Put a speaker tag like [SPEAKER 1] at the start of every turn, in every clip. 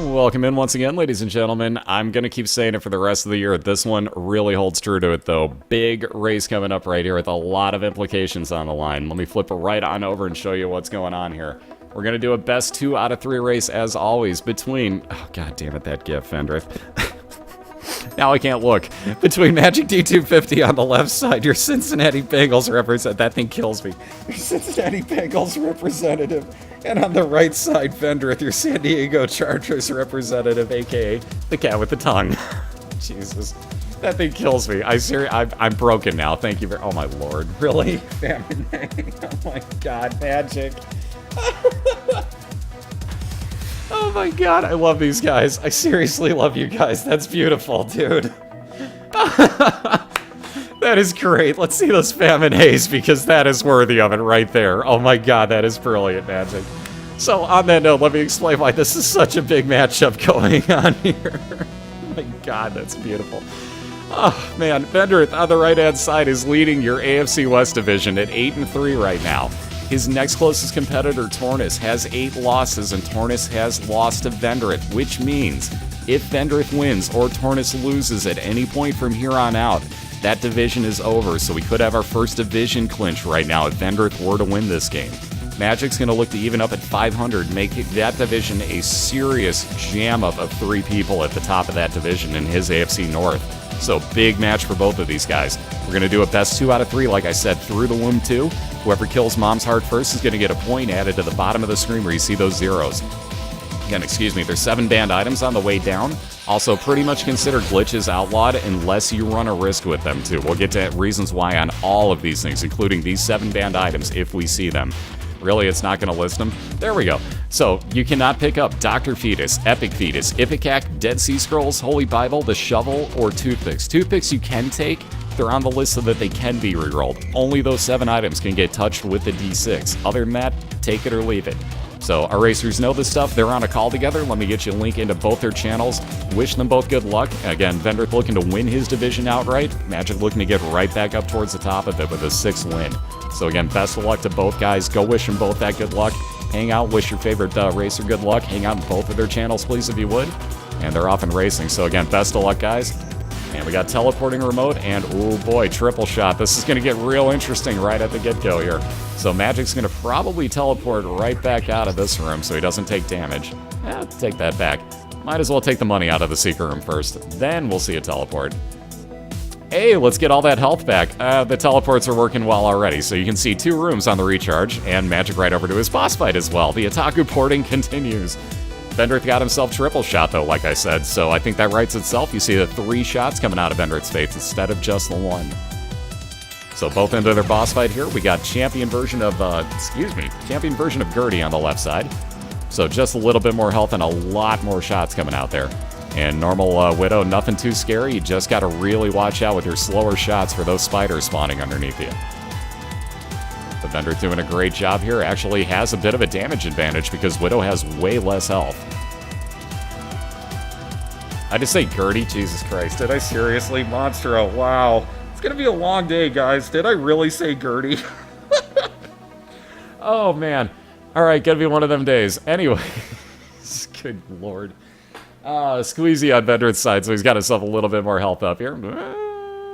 [SPEAKER 1] Welcome in once again, ladies and gentlemen. I'm going to keep saying it for the rest of the year. This one really holds true to it, though. Big race coming up right here with a lot of implications on the line. Let me flip it right on over and show you what's going on here. We're going to do a best 2 out of 3 race, as always, between... Oh, god damn it, that GIF, Vendryth. Now I can't look. Between MagicD250 on the left side, your Cincinnati Bengals represent... That thing kills me. Your Cincinnati Bengals representative. And on the right side, Vendryth, your San Diego Chargers representative, a.k.a. the cat with the tongue. Jesus. That thing kills me. I'm broken now. Thank you very... Oh, my lord. Really? Famine. Oh, my god. Magic. Oh, my god. I love these guys. I seriously love you guys. That's beautiful, dude. That is great. Let's see those Famine Haze, because that is worthy of it right there. Oh my god, that is brilliant, Magic. So, on that note, let me explain why this is such a big matchup going on here. Oh my god, that's beautiful. Oh, man. Vendryth on the right-hand side is leading your AFC West division at 8-3 right now. His next closest competitor, Tornis, has 8 losses, and Tornis has lost to Vendryth, which means if Vendryth wins or Tornis loses at any point from here on out, that division is over, so we could have our first division clinch right now if Vendryth were to win this game. Magic's going to look to even up at 500, making that division a serious jam-up of 3 people at the top of that division in his AFC North. So big match for both of these guys. We're going to do a best 2 out of 3, like I said, through the womb 2. Whoever kills Mom's heart first is going to get a point added to the bottom of the screen where you see those zeros. Again, excuse me, there's 7 banned items on the way down. Also, pretty much consider glitches outlawed unless you run a risk with them, too. We'll get to reasons why on all of these things, including these 7 banned items, if we see them. Really, it's not going to list them? There we go. So, you cannot pick up Dr. Fetus, Epic Fetus, Ipecac, Dead Sea Scrolls, Holy Bible, the Shovel, or Toothpicks. Toothpicks you can take. They're on the list so that they can be rerolled. Only those 7 items can get touched with the D6. Other than that, take it or leave it. So, our racers know this stuff. They're on a call together. Let me get you a link into both their channels. Wish them both good luck. Again, Vendryth looking to win his division outright. Magic looking to get right back up towards the top of it with a 6th win. So again, best of luck to both guys. Go wish them both that good luck. Hang out, wish your favorite racer good luck. Hang out in both of their channels, please, if you would. And they're off and racing. So again, best of luck, guys. And we got teleporting remote, and oh boy, triple shot. This is going to get real interesting right at the get-go here. So Magic's going to probably teleport right back out of this room so he doesn't take damage. Take that back. Might as well take the money out of the secret room first. Then we'll see a teleport. Hey, let's get all that health back. The teleports are working well already, so you can see 2 rooms on the recharge, and Magic right over to his boss fight as well. The Otaku porting continues. Vendryth got himself triple shot, though, like I said, so I think that writes itself. You see the 3 shots coming out of Vendryth's face instead of just the 1. So both into their boss fight here. We got champion version of, champion version of Gertie on the left side. So just a little bit more health and a lot more shots coming out there. And normal Widow, nothing too scary. You just got to really watch out with your slower shots for those spiders spawning underneath you. The Vendryth doing a great job here. Actually has a bit of a damage advantage because Widow has way less health. I just say Gertie? Jesus Christ. Did I seriously? Monstro, wow. It's going to be a long day, guys. Did I really say Gertie? Oh, man. All right, going to be one of them days. Anyway. Good lord. Squeezy on Vendryth's side, so he's got himself a little bit more health up here.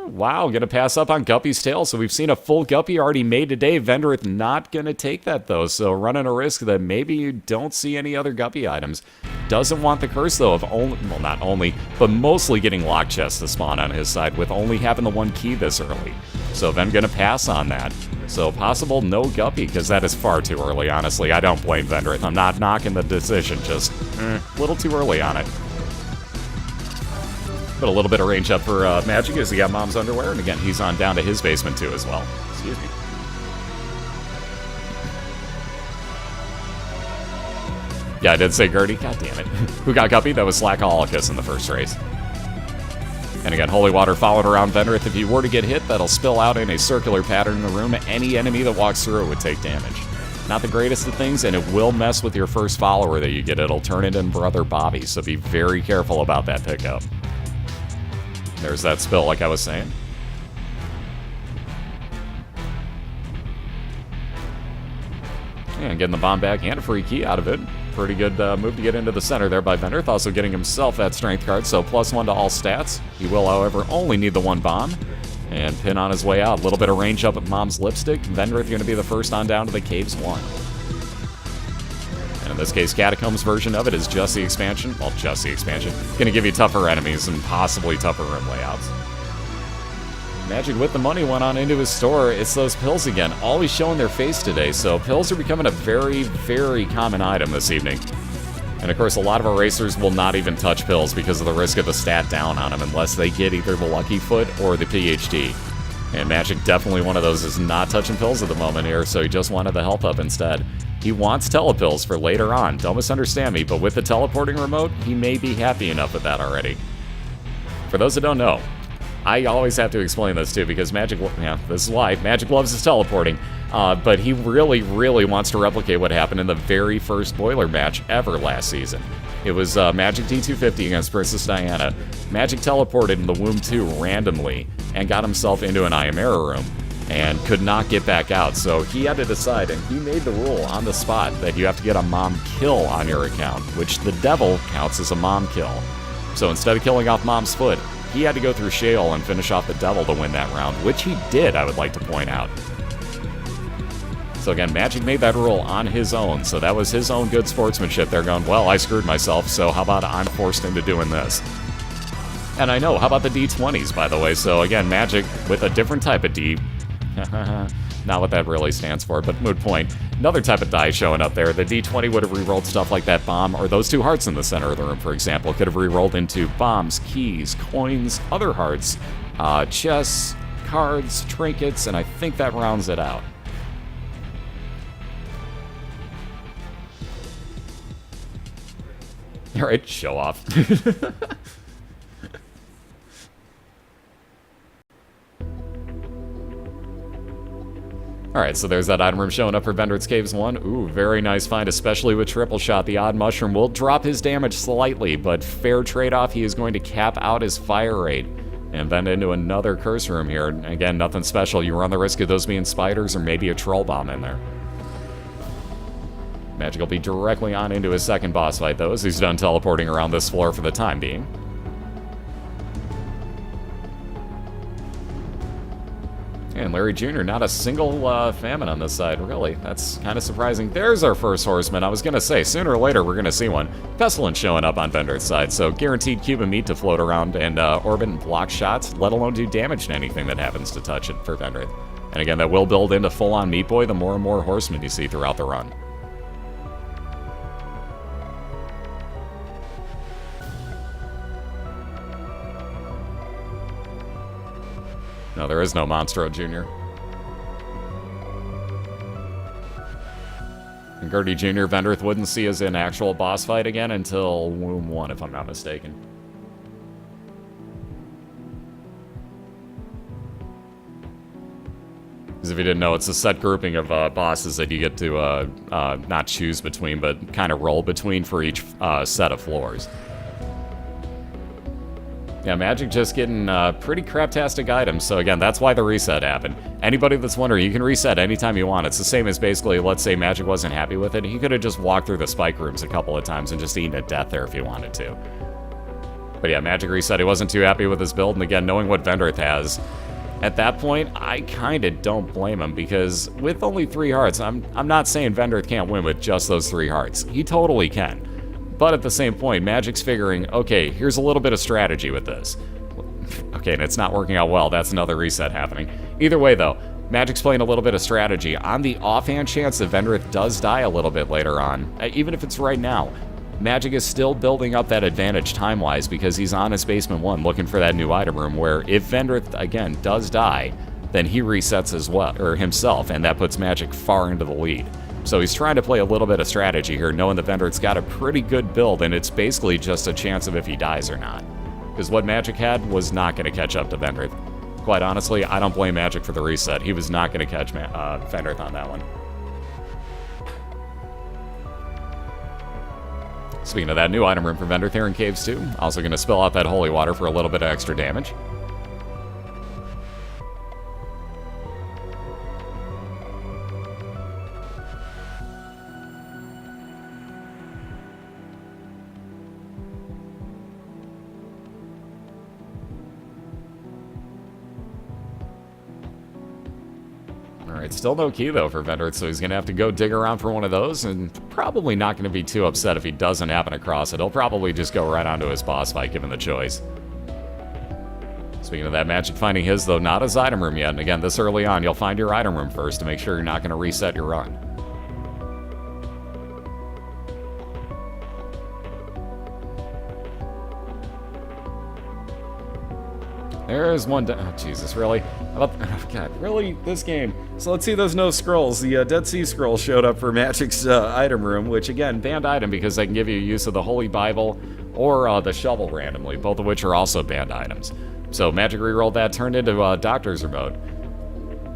[SPEAKER 1] Wow, gonna pass up on Guppy's tail, so we've seen a full Guppy already made today. Vendryth not gonna take that, though, so running a risk that maybe you don't see any other Guppy items. Doesn't want the curse, though, of only, well, not only, but mostly getting lock chests to spawn on his side, with only having the 1 key this early. So Ven gonna pass on that. So possible no Guppy, because that is far too early, honestly. I don't blame Vendryth. I'm not knocking the decision, just a little too early on it. Put a little bit of range up for Magic as he got Mom's underwear, and again, he's on down to his basement too as well. Excuse me. Yeah, I did say Gertie. God damn it. Who got Guppy? That was Slackaholicus in the first race. And again, Holy Water followed around Vendryth. If he were to get hit, that'll spill out in a circular pattern in the room. Any enemy that walks through it would take damage. Not the greatest of things, and it will mess with your first follower that you get. It'll turn it in Brother Bobby, so be very careful about that pickup. There's that spill, like I was saying. And getting the bomb back and a free key out of it. Pretty good move to get into the center there by Vendryth, also getting himself that strength card, so +1 to all stats. He will, however, only need the 1 bomb. And Pin on his way out. A little bit of range up at Mom's Lipstick. Vendryth going to be the first on down to the Caves 1. And in this case, Catacombs version of it is just the expansion. Well, just the expansion. Going to give you tougher enemies and possibly tougher room layouts. Magic with the money went on into his store. It's those pills again, always showing their face today. So pills are becoming a very, very common item this evening. And of course, a lot of erasers will not even touch pills because of the risk of the stat down on them unless they get either the Lucky Foot or the PhD. And Magic, definitely one of those, is not touching pills at the moment here, so he just wanted the health up instead. He wants telepills for later on, don't misunderstand me, but with the teleporting remote, he may be happy enough with that already. For those that don't know, I always have to explain this too, because Magic, yeah, this is why, Magic loves his teleporting, but he really, really wants to replicate what happened in the very first BOILeR match ever last season. It was MagicD250 against Princess Diana. Magic teleported in the Womb 2 randomly and got himself into an Ayamera room and could not get back out, so he had to decide, and he made the rule on the spot that you have to get a mom kill on your account, which the devil counts as a mom kill. So instead of killing off Mom's foot, he had to go through Shale and finish off the devil to win that round, which he did, I would like to point out. So again, Magic made that rule on his own, so that was his own good sportsmanship. They're going, well, I screwed myself, so how about I'm forced into doing this? And I know, how about the D20s, by the way? So again, Magic with a different type of D. Not what that really stands for, but moot point. Another type of die showing up there. The D20 would have re-rolled stuff like that bomb, or those 2 hearts in the center of the room, for example, could have re-rolled into bombs, keys, coins, other hearts, chests, cards, trinkets, and I think that rounds it out. Alright, show off. Alright, so there's that item room showing up for Vendryth's Caves 1. Ooh, very nice find, especially with triple shot. The odd mushroom will drop his damage slightly, but fair trade-off, he is going to cap out his fire rate. And Vend into another curse room here. Again, nothing special. You run the risk of those being spiders or maybe a troll bomb in there. Magic will be directly on into his second boss fight, though, as he's done teleporting around this floor for the time being. And Larry Jr., not a single famine on this side, really. That's kind of surprising. There's our first horseman. I was going to say, sooner or later, we're going to see one. Pestilence showing up on Vendryth's side, so guaranteed cube of meat to float around and orbit and block shots, let alone do damage to anything that happens to touch it for Vendryth. And again, that will build into full-on Meat Boy the more and more horsemen you see throughout the run. No, there is no Monstro Jr. And Gertie Jr. Vendryth wouldn't see as an actual boss fight again until Womb 1, if I'm not mistaken. Because if you didn't know, it's a set grouping of bosses that you get to not choose between, but kind of roll between for each set of floors. Yeah, Magic just getting pretty craptastic items, so again, that's why the reset happened. Anybody that's wondering, you can reset anytime you want. It's the same as basically, let's say Magic wasn't happy with it, he could have just walked through the spike rooms a couple of times and just eaten to death there if he wanted to. But yeah, Magic reset, he wasn't too happy with his build, and again, knowing what Vendryth has, at that point, I kinda don't blame him, because with only 3 hearts, I'm not saying Vendryth can't win with just those 3 hearts. He totally can. But at the same point, Magic's figuring, okay, here's a little bit of strategy with this. Okay, and it's not working out well. That's another reset happening. Either way, though, Magic's playing a little bit of strategy. On the offhand chance that Vendryth does die a little bit later on, even if it's right now, Magic is still building up that advantage time-wise because he's on his Basement 1 looking for that new item room where if Vendryth, again, does die, then he resets as well, or himself, and that puts Magic far into the lead. So he's trying to play a little bit of strategy here, knowing that Vendryth's got a pretty good build, and it's basically just a chance of if he dies or not. Because what Magic had was not going to catch up to Vendryth. Quite honestly, I don't blame Magic for the reset. He was not going to catch Vendryth on that one. Speaking of that, new item room for Vendryth here in Caves 2. Also going to spill out that holy water for a little bit of extra damage. Alright, still no key though for Vendryth, so he's going to have to go dig around for one of those, and probably not going to be too upset if he doesn't happen across it. He'll probably just go right onto his boss fight, given the choice. Speaking of that, Magic finding his, though, not his item room yet. And again, this early on, you'll find your item room first to make sure you're not going to reset your run. There's one. Oh, Jesus, really? Oh, God, really? This game. So let's see those no scrolls. The Dead Sea Scroll showed up for Magic's item room, which, again, banned item because they can give you use of the Holy Bible or the shovel randomly, both of which are also banned items. So Magic rerolled that, turned into Doctor's Remote,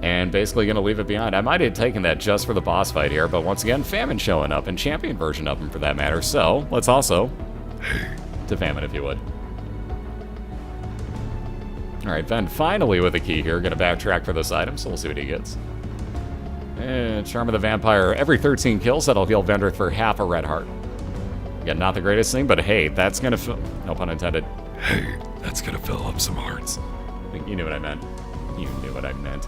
[SPEAKER 1] and basically going to leave it behind. I might have taken that just for the boss fight here, but once again, Famine showing up, and Champion version of him for that matter. So let's also to Famine, if you would. Alright, Ven finally with a key here. Gonna backtrack for this item, so we'll see what he gets. And Charm of the Vampire. Every 13 kills, that'll heal Vendryth for half a red heart. Again, not the greatest thing, but hey, that's gonna fill... No pun intended.
[SPEAKER 2] Hey, that's gonna fill up some hearts.
[SPEAKER 1] You knew what I meant. You knew what I meant.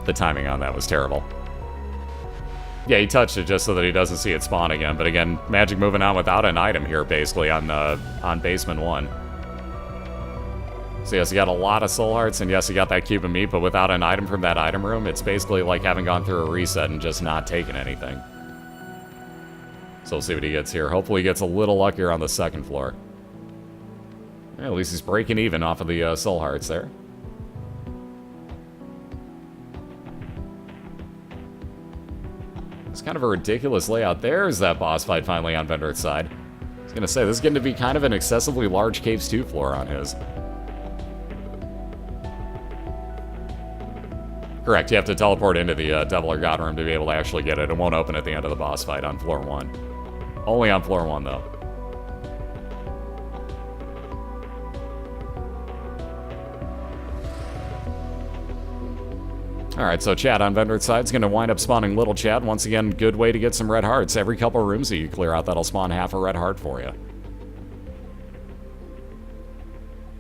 [SPEAKER 1] The timing on that was terrible. Yeah, he touched it just so that he doesn't see it spawn again, but again, Magic moving on without an item here, basically, on Basement 1. So yes, he got a lot of soul hearts, and yes, he got that cube of meat, but without an item from that item room, it's basically like having gone through a reset and just not taken anything. So we'll see what he gets here. Hopefully he gets a little luckier on the second floor. Yeah, at least he's breaking even off of the soul hearts there. It's kind of a ridiculous layout. There's that boss fight finally on Vendryth's side. I was going to say, this is going to be kind of an excessively large Caves 2 floor on his. Correct, you have to teleport into the Devil or God room to be able to actually get it. It won't open at the end of the boss fight on floor 1. Only on floor 1, though. Alright, so Chad on Vendryth's side is going to wind up spawning Little Chad. Once again, good way to get some red hearts. Every couple of rooms that you clear out, that'll spawn half a red heart for you.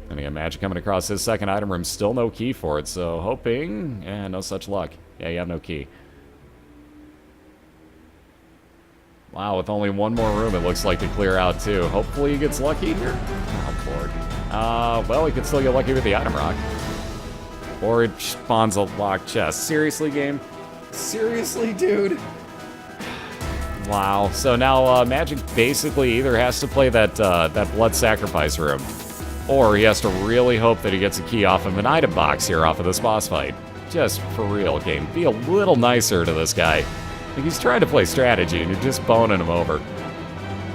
[SPEAKER 1] And again, Magic coming across his second item room, still no key for it, so hoping, and no such luck. Yeah, you have no key. Wow, with only one more room, it looks like to clear out too. Hopefully he gets lucky here. Oh, Lord. Well, he could still get lucky with the item rock. Or it spawns a locked chest. Seriously, game? Seriously, dude? Wow. So now Magic basically either has to play that blood sacrifice room, or he has to really hope that he gets a key off of an item box here off of this boss fight. Just for real, game. Be a little nicer to this guy. Like, he's trying to play strategy, and you're just boning him over.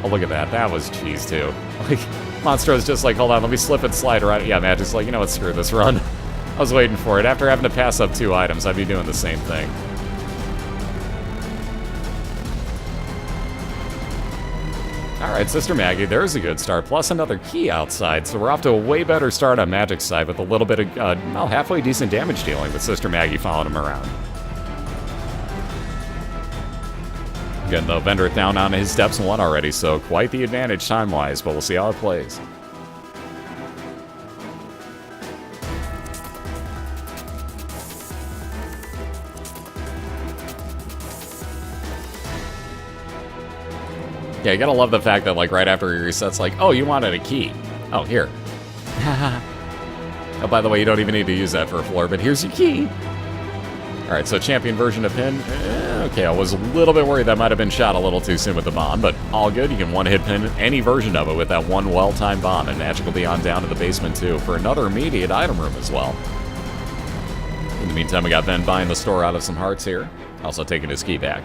[SPEAKER 1] Oh, look at that. That was cheese, too. Like, Monstro's just like, hold on, let me slip and slide around. Yeah, Magic's like, you know what, screw this run. I was waiting for it. After having to pass up 2 items, I'd be doing the same thing. Alright, Sister Maggie, there's a good start, plus another key outside, so we're off to a way better start on Magic's side with a little bit of, well, halfway decent damage dealing with Sister Maggie following him around. Again, though, Vendryth down on his steps 1 already, so quite the advantage time-wise, but we'll see how it plays. Yeah, you gotta love the fact that, like, right after he resets, like, oh, you wanted a key. Oh, here. Oh, by the way, you don't even need to use that for a floor, but here's your key. Alright, so champion version of pin. Okay, I was a little bit worried that might have been shot a little too soon with the bomb, but all good. You can one-hit pin any version of it with that one well-timed bomb, and Magic will be on down to the basement, too, for another immediate item room as well. In the meantime, we got Ben buying the store out of some hearts here. Also taking his key back.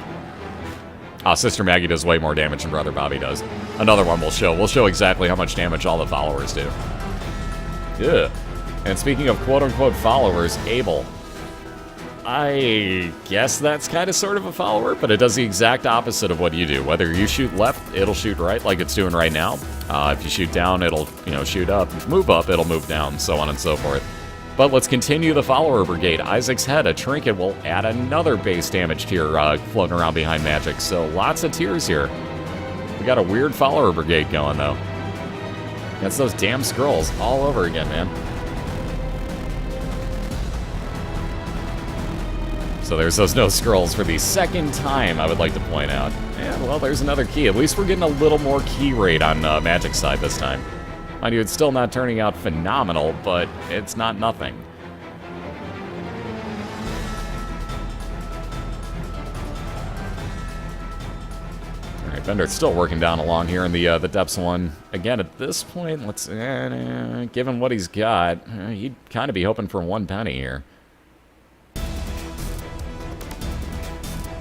[SPEAKER 1] Sister Maggie does way more damage than Brother Bobby does. Another one we'll show. We'll show exactly how much damage all the followers do. Yeah. And speaking of quote-unquote followers, Abel. I guess that's kind of sort of a follower, but it does the exact opposite of what you do. Whether you shoot left, it'll shoot right, like it's doing right now. If you shoot down, it'll, shoot up. Move up, it'll move down, so on and so forth. But let's continue the follower brigade. Isaac's head, a trinket, will add another base damage tier floating around behind Magic. So lots of tiers here. We got a weird follower brigade going, though. That's those damn scrolls all over again, man. So So there's those no scrolls for the second time, I would like to point out. And, well, there's another key. At least we're getting a little more key rate on Magic's side this time. Mind you, it's still not turning out phenomenal, but it's not nothing. Alright, Vendryth's still working down along here in the depths one. Again, at this point, let's... given what he's got, he'd kind of be hoping for 1 penny here.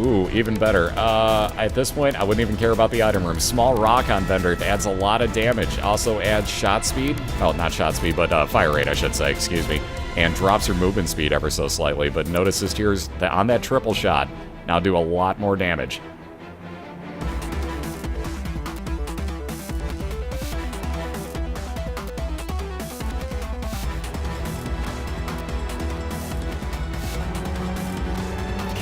[SPEAKER 1] Ooh, even better. At this point, I wouldn't even care about the item room. Small rock on Vendryth adds a lot of damage. Also adds shot speed. Oh, not shot speed, but fire rate, I should say. Excuse me. And drops your movement speed ever so slightly. But notice his tears on that triple shot now do a lot more damage.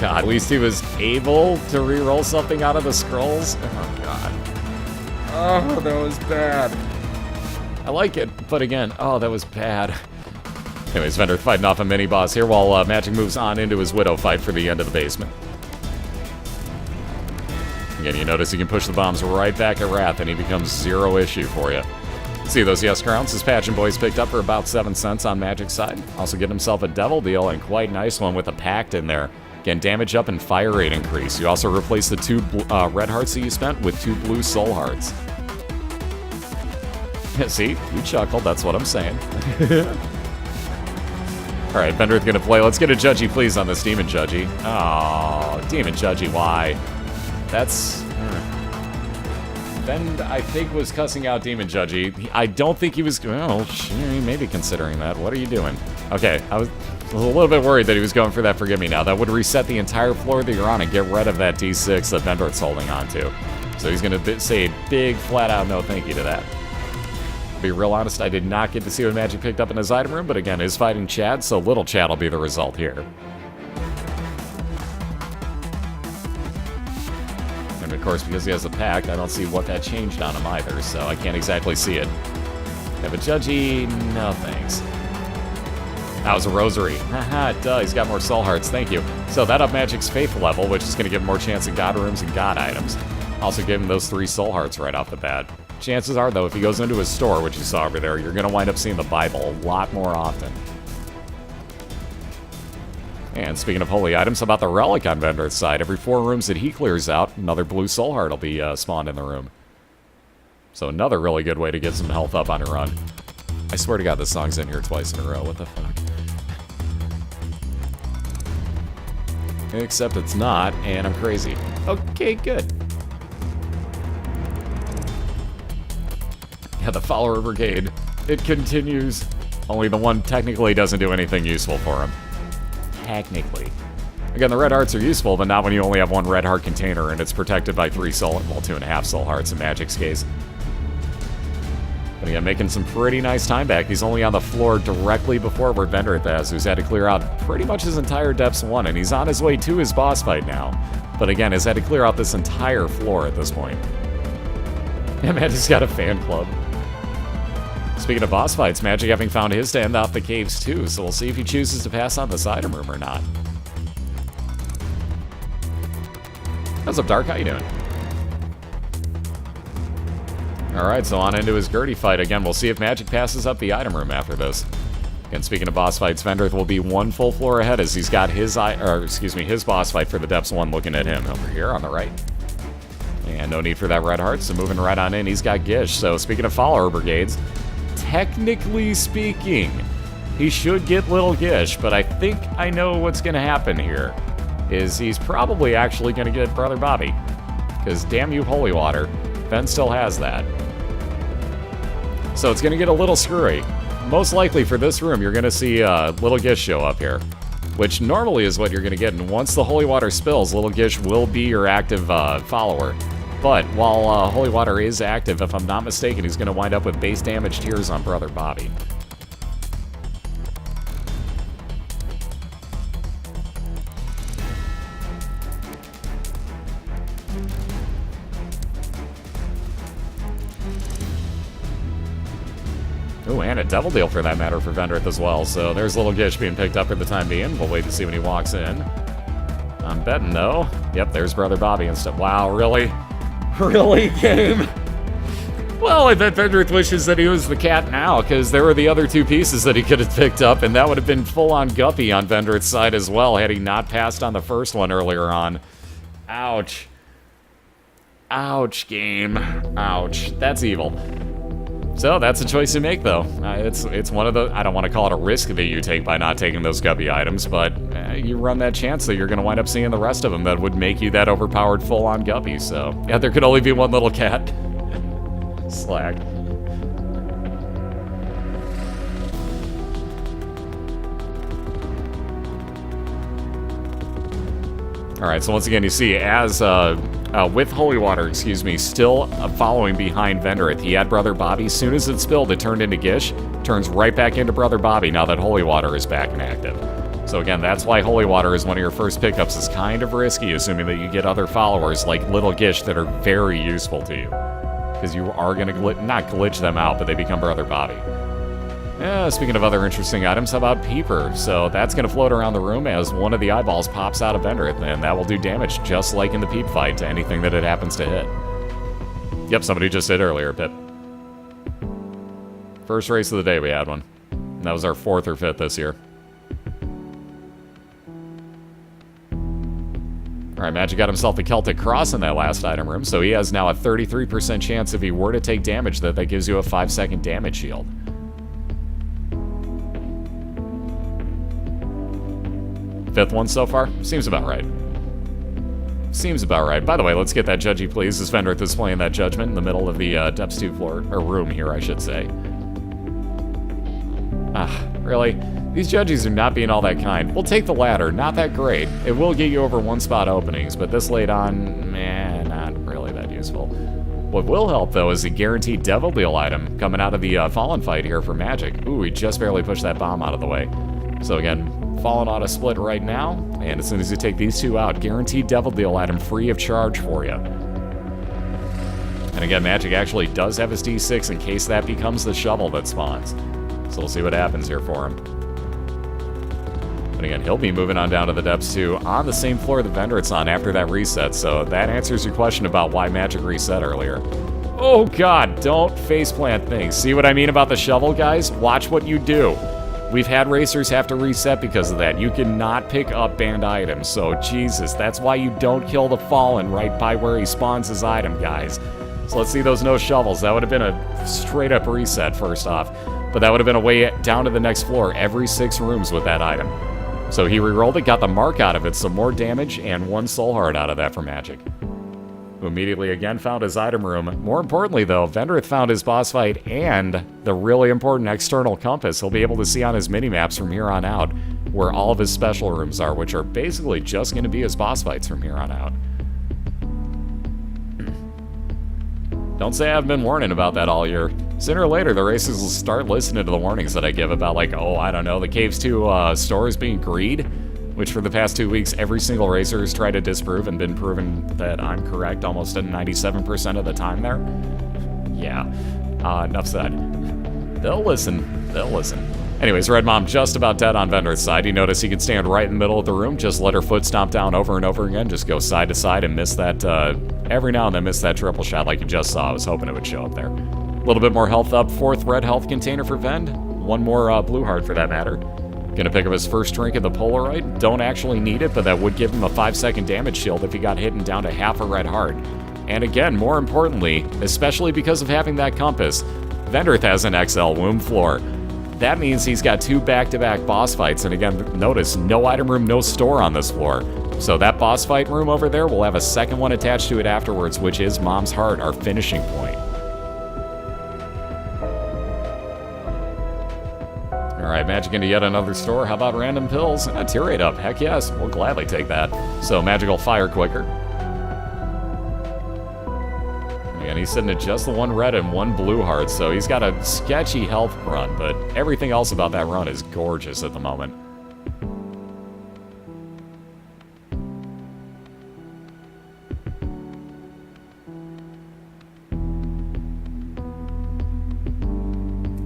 [SPEAKER 1] God, at least he was able to re-roll something out of the scrolls. Oh, God. Oh, that was bad. I like it, but again, oh, that was bad. Anyways, Vendryth fighting off a mini-boss here while Magic moves on into his Widow fight for the end of the basement. Again, you notice you can push the bombs right back at Wrath, and he becomes 0 issue for you. See those yes crowns his Patchin' Boys picked up for about 7 cents on Magic's side. Also getting himself a Devil Deal, and quite nice one with a Pact in there. Again, damage up and fire rate increase. You also replace the 2 red hearts that you spent with 2 blue soul hearts. See? You chuckled, that's what I'm saying. Alright, Vendryth gonna play. Let's get a Judgy, please, on this Demon Judgy. Oh, Demon Judgy, why? That's... Ben, I think, was cussing out Demon Judgy. I don't think he was... Well, he may be considering that. What are you doing? Okay, I was a little bit worried that he was going for that Forgive Me Now. That would reset the entire floor that you're on and get rid of that D6 that Vendryth's holding on to. So he's going to say a big, flat-out no thank you to that. To be real honest, I did not get to see what Magic picked up in his item room, but again, is fighting Chad, so little Chad will be the result here. And of course, because he has a Pact, I don't see what that changed on him either, so I can't exactly see it. Have a Judgy? No thanks. That was a Rosary. Haha, duh, he's got more soul hearts, thank you. So that up Magic's Faith level, which is going to give him more chance at God rooms and God items. Also give him those 3 soul hearts right off the bat. Chances are, though, if he goes into his store, which you saw over there, you're going to wind up seeing the Bible a lot more often. And speaking of holy items, how about the Relic on Vendryth's side? Every 4 rooms that he clears out, another blue soul heart will be spawned in the room. So another really good way to get some health up on a run. I swear to God, this song's in here twice in a row. What the fuck? Except it's not, and I'm crazy. Okay, good. Yeah, the Follower Brigade. It continues. Only the one technically doesn't do anything useful for him. Technically. Again, the red hearts are useful, but not when you only have 1 red heart container and it's protected by 3 soul, well, 2.5 soul hearts in Magic's case. But again, making some pretty nice time back. He's only on the floor directly before where Vendryth is, who's had to clear out pretty much his entire Depths 1, and he's on his way to his boss fight now. But again, has had to clear out this entire floor at this point. Yeah, Magic's got a fan club. Speaking of boss fights, Magic having found his to end off the caves too, so we'll see if he chooses to pass on this item room or not. What's up, Dark? How you doing? Alright, so on into his Gertie fight. Again, we'll see if Magic passes up the item room after this. Again, speaking of boss fights, Vendryth will be 1 full floor ahead as he's got his his boss fight for the Depths 1 looking at him over here on the right. And no need for that red heart, so moving right on in, he's got Gish. So speaking of Follower Brigades, technically speaking, he should get Little Gish, but I think I know what's going to happen here. Is he's probably actually going to get Brother Bobby. Because damn you, Holy Water, Ben still has that. So it's going to get a little screwy. Most likely for this room, you're going to see Little Gish show up here, which normally is what you're going to get. And once the Holy Water spills, Little Gish will be your active follower. But while Holy Water is active, if I'm not mistaken, he's going to wind up with base damage tears on Brother Bobby. Ooh, and a Devil Deal for that matter for Vendryth as well. So there's Little Gish being picked up for the time being. We'll wait to see when he walks in. I'm betting no. Yep, there's Brother Bobby and stuff. Wow, really? Really, game? Well, I bet Vendryth wishes that he was the cat now, because there were the other two pieces that he could have picked up, and that would have been full-on guppy on Vendryth's side as well, had he not passed on the first one earlier on. Ouch. Ouch, game. Ouch. That's evil. So that's a choice you make, though. It's one of the... I don't want to call it a risk that you take by not taking those guppy items, but you run that chance that you're going to wind up seeing the rest of them that would make you that overpowered full-on guppy, so... Yeah, there could only be one little cat. Slack. Alright, so once again, you see, as, with Holy Water, excuse me, still following behind Vendryth, he had Brother Bobby. As soon as it spilled, it turned into Gish. Turns right back into Brother Bobby now that Holy Water is back and active. So again, that's why Holy Water is one of your first pickups. Is kind of risky, assuming that you get other followers like Little Gish that are very useful to you. Because you are going to not glitch them out, but they become Brother Bobby. Speaking of other interesting items, how about Peeper? So that's going to float around the room as one of the eyeballs pops out of Vendryth, and that will do damage just like in the Peep fight to anything that it happens to hit. Yep, somebody just did earlier, Pip. First race of the day we had one. And that was our 4th or 5th this year. Alright, Magic got himself the Celtic Cross in that last item room, so he has now a 33% chance if he were to take damage that gives you a 5-second damage shield. Fifth one so far? Seems about right. Seems about right. By the way, let's get that Judgy, please, as Vendryth is playing that Judgment in the middle of the Depths 2 floor, or room here, I should say. Really? These Judgies are not being all that kind. We'll take the ladder, not that great. It will get you over 1-spot openings, but this late on, man, not really that useful. What will help, though, is the guaranteed Devil Deal item coming out of the Fallen fight here for Magic. Ooh, we just barely pushed that bomb out of the way. So again, Fallen auto split right now, and as soon as you take these two out, guaranteed Devil Deal item free of charge for you. And again, Magic actually does have his D6 in case that becomes the shovel that spawns. So we'll see what happens here for him. But again, he'll be moving on down to the Depths 2 on the same floor the Vendryth's on after that reset, so that answers your question about why Magic reset earlier. Oh god, don't faceplant things. See what I mean about the shovel, guys? Watch what you do. We've had racers have to reset because of that. You cannot pick up banned items, so Jesus, that's why you don't kill the Fallen right by where he spawns his item, guys. So let's see those no shovels. That would have been a straight up reset first off, but that would have been a way down to the next floor every 6 rooms with that item. So he rerolled it, got the mark out of it, some more damage, and 1 soul heart out of that for Magic. Who immediately again found his item room. More importantly, though, Vendryth found his boss fight and the really important external compass. He'll be able to see on his mini-maps from here on out where all of his special rooms are, which are basically just going to be his boss fights from here on out. Don't say I've been warning about that all year. Sooner or later, the racers will start listening to the warnings that I give about, like, oh, I don't know, the Caves 2 stores being greed, which for the past 2 weeks, every single racer has tried to disprove and been proven that I'm correct almost at 97% of the time there. Yeah, enough said. They'll listen. They'll listen. Anyways, Red Mom just about dead on Vendryth's side. You notice he could stand right in the middle of the room, just let her foot stomp down over and over again, just go side to side and miss that, every now and then miss that triple shot like you just saw. I was hoping it would show up there. A little bit more health up, 4th red health container for Vend. 1 more blue heart for that matter. Gonna pick up his first drink of the Polaroid. Don't actually need it, but that would give him a 5-second damage shield if he got hit and down to half a red heart. And again, more importantly, especially because of having that compass, Vendryth has an XL womb floor. That means he's got 2 back-to-back boss fights, and again, notice, no item room, no store on this floor. So that boss fight room over there will have a second one attached to it afterwards, which is Mom's Heart, our finishing point. Alright, Magic into yet another store. How about random pills? Tear rate up. Heck yes, we'll gladly take that. So Magic will fire quicker. Again, he's sitting at just the 1 red and 1 blue heart, so he's got a sketchy health run, but everything else about that run is gorgeous at the moment.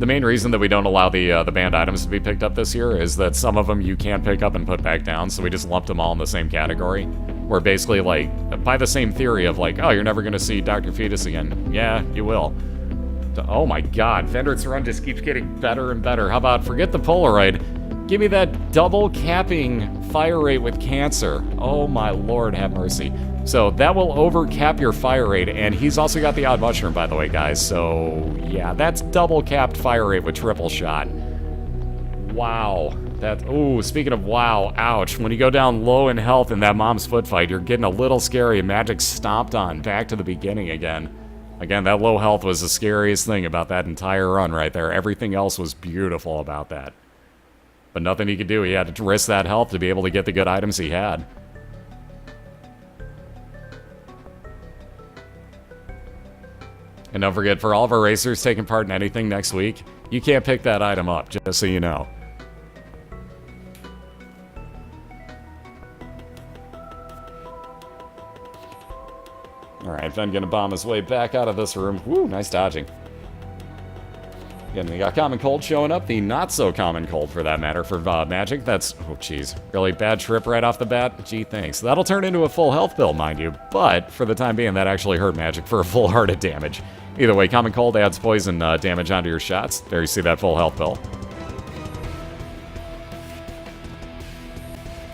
[SPEAKER 1] The main reason that we don't allow the banned items to be picked up this year is that some of them you can't pick up and put back down, so we just lumped them all in the same category. Where basically, like, by the same theory of, like, oh, you're never gonna see Dr. Fetus again. Yeah, you will. Oh my god, Vendryth's run just keeps getting better and better. How about, forget the Polaroid, give me that double capping fire rate with cancer. Oh my lord, have mercy. So that will overcap your fire rate, and he's also got the odd mushroom, by the way, guys. So yeah, that's double capped fire rate with triple shot. Wow. Ooh, speaking of wow, ouch. When you go down low in health in that mom's foot fight, you're getting a little scary. Magic stomped on, back to the beginning again. Again, that low health was the scariest thing about that entire run right there. Everything else was beautiful about that. But nothing he could do. He had to risk that health to be able to get the good items he had. And don't forget, for all of our racers taking part in anything next week, you can't pick that item up, just so you know. Alright, Ven gonna bomb his way back out of this room. Woo, nice dodging. Again, we got Common Cold showing up, the not-so-common Cold, for that matter, for Magic. That's, oh jeez, really bad trip right off the bat? Gee, thanks. That'll turn into a full health build, mind you, but for the time being, that actually hurt Magic for a full hearted damage. Either way, Common Cold adds poison damage onto your shots. There you see that full health build.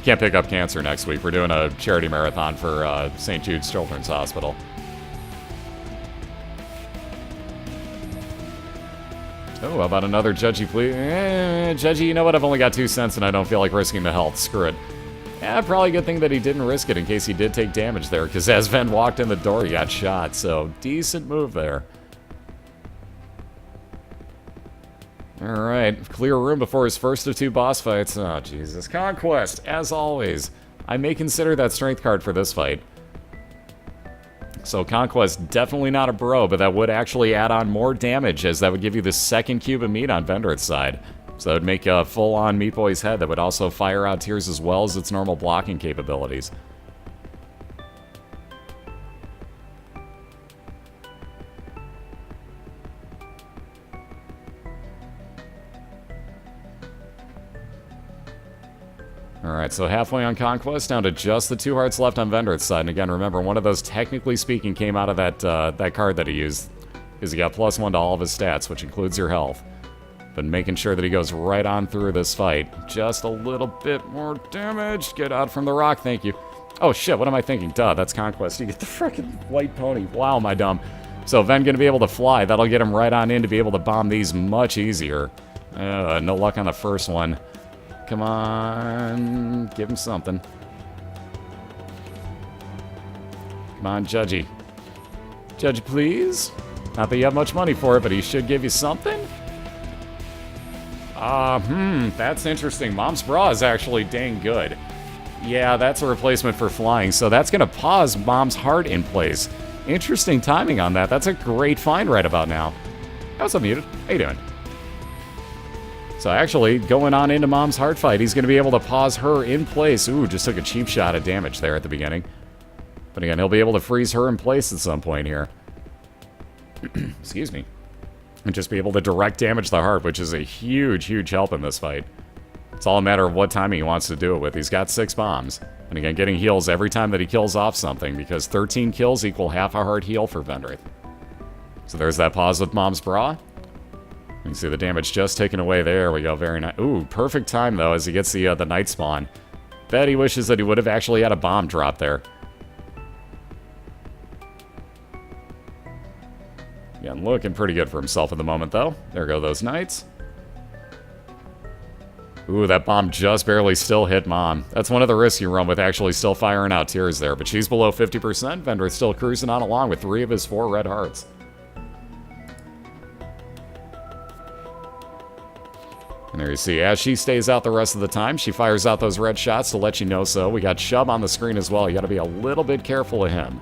[SPEAKER 1] Can't pick up cancer next week. We're doing a charity marathon for St. Jude's Children's Hospital. Oh, how about another Judgy, please? Judgy, you know what? I've only got 2 cents and I don't feel like risking the health. Screw it. Yeah, probably a good thing that he didn't risk it in case he did take damage there, because as Ven walked in the door, he got shot. So, decent move there. Alright, clear room before his first of 2 boss fights. Oh, Jesus. Conquest, as always. I may consider that strength card for this fight. So Conquest, definitely not a bro, but that would actually add on more damage, as that would give you the second cube of meat on Vendryth's side. So that would make a full-on Meat Boy's head that would also fire out tears as well as its normal blocking capabilities. Alright, so halfway on Conquest, down to just the 2 hearts left on Vendryth's side. And again, remember, one of those, technically speaking, came out of that card that he used. Because he got +1 to all of his stats, which includes your health. But making sure that he goes right on through this fight. Just a little bit more damage. Get out from the rock, thank you. Oh shit, what am I thinking? Duh, that's Conquest. You get the frickin' white pony. Wow, am I dumb. So Ven gonna be able to fly. That'll get him right on in to be able to bomb these much easier. No luck on the first one. Come on, give him something. Come on, Judgy. Judgy, please. Not that you have much money for it, but he should give you something. That's interesting. Mom's Bra is actually dang good. Yeah, that's a replacement for flying, so that's gonna pause Mom's Heart in place. Interesting timing on that. That's a great find right about now. How's up, Muted? How you doing? So actually, going on into Mom's Heart fight, he's going to be able to pause her in place. Ooh, just took a cheap shot at damage there at the beginning. But again, he'll be able to freeze her in place at some point here. Excuse me. And just be able to direct damage the heart, which is a huge, huge help in this fight. It's all a matter of what timing he wants to do it with. He's got 6 bombs. And again, getting heals every time that he kills off something, because 13 kills equal half a heart heal for Vendryth. So there's that pause with Mom's Bra. You can see the damage just taken away. There we go. Very nice. Ooh, perfect time, though, as he gets the night spawn. Bet he wishes that he would have actually had a bomb drop there. Again, looking pretty good for himself at the moment, though. There go those knights. Ooh, that bomb just barely still hit Mom. That's one of the risks you run with actually still firing out tears there. But she's below 50%. Vendryth still cruising on along with 3 of his 4 red hearts. And there you see, as she stays out the rest of the time, she fires out those red shots to let you know so. We got Shub on the screen as well. You got to be a little bit careful of him.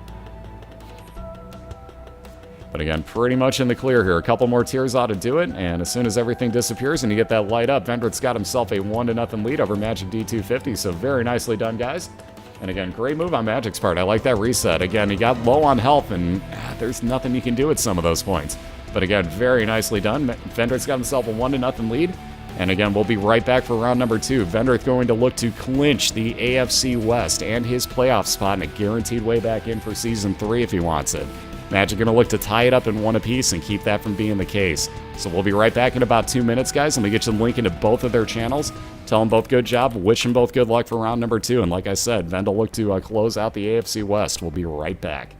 [SPEAKER 1] But again, pretty much in the clear here. A couple more tears ought to do it, and as soon as everything disappears and you get that light up, Vendryth's got himself a 1-0 lead over MagicD250, so very nicely done, guys. And again, great move on Magic's part. I like that reset. Again, he got low on health, and there's nothing you can do at some of those points. But again, very nicely done. Vendryth's got himself a 1-0 lead. And again, we'll be right back for round number 2. Vendryth going to look to clinch the AFC West and his playoff spot and a guaranteed way back in for Season 3 if he wants it. Magic going to look to tie it up in one apiece and keep that from being the case. So we'll be right back in about 2 minutes, guys. Let me get you the link into both of their channels. Tell them both good job. Wish them both good luck for round number 2. And like I said, Vend will look to close out the AFC West. We'll be right back.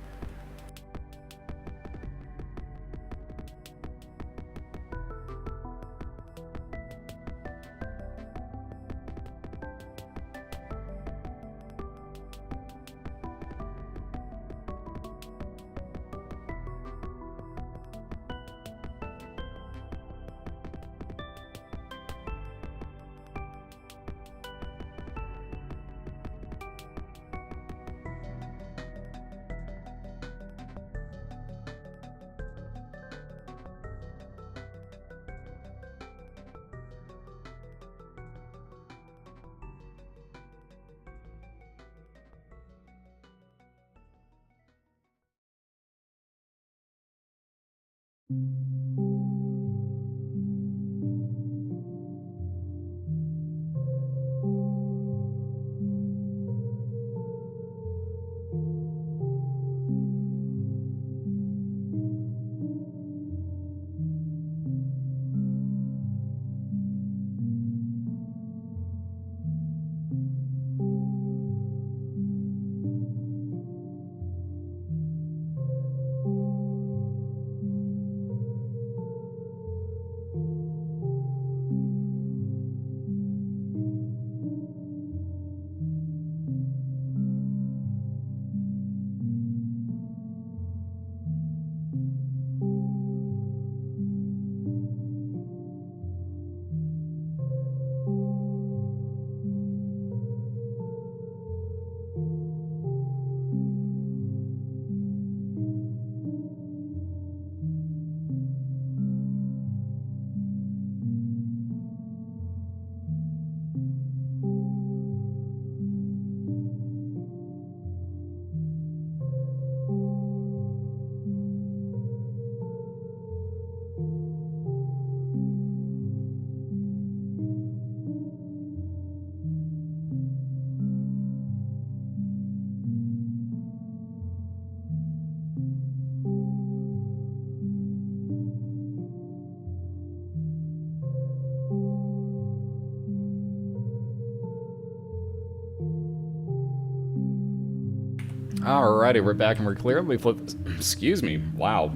[SPEAKER 1] Alrighty, we're back and we're clear. Let me flip this. Excuse me. Wow.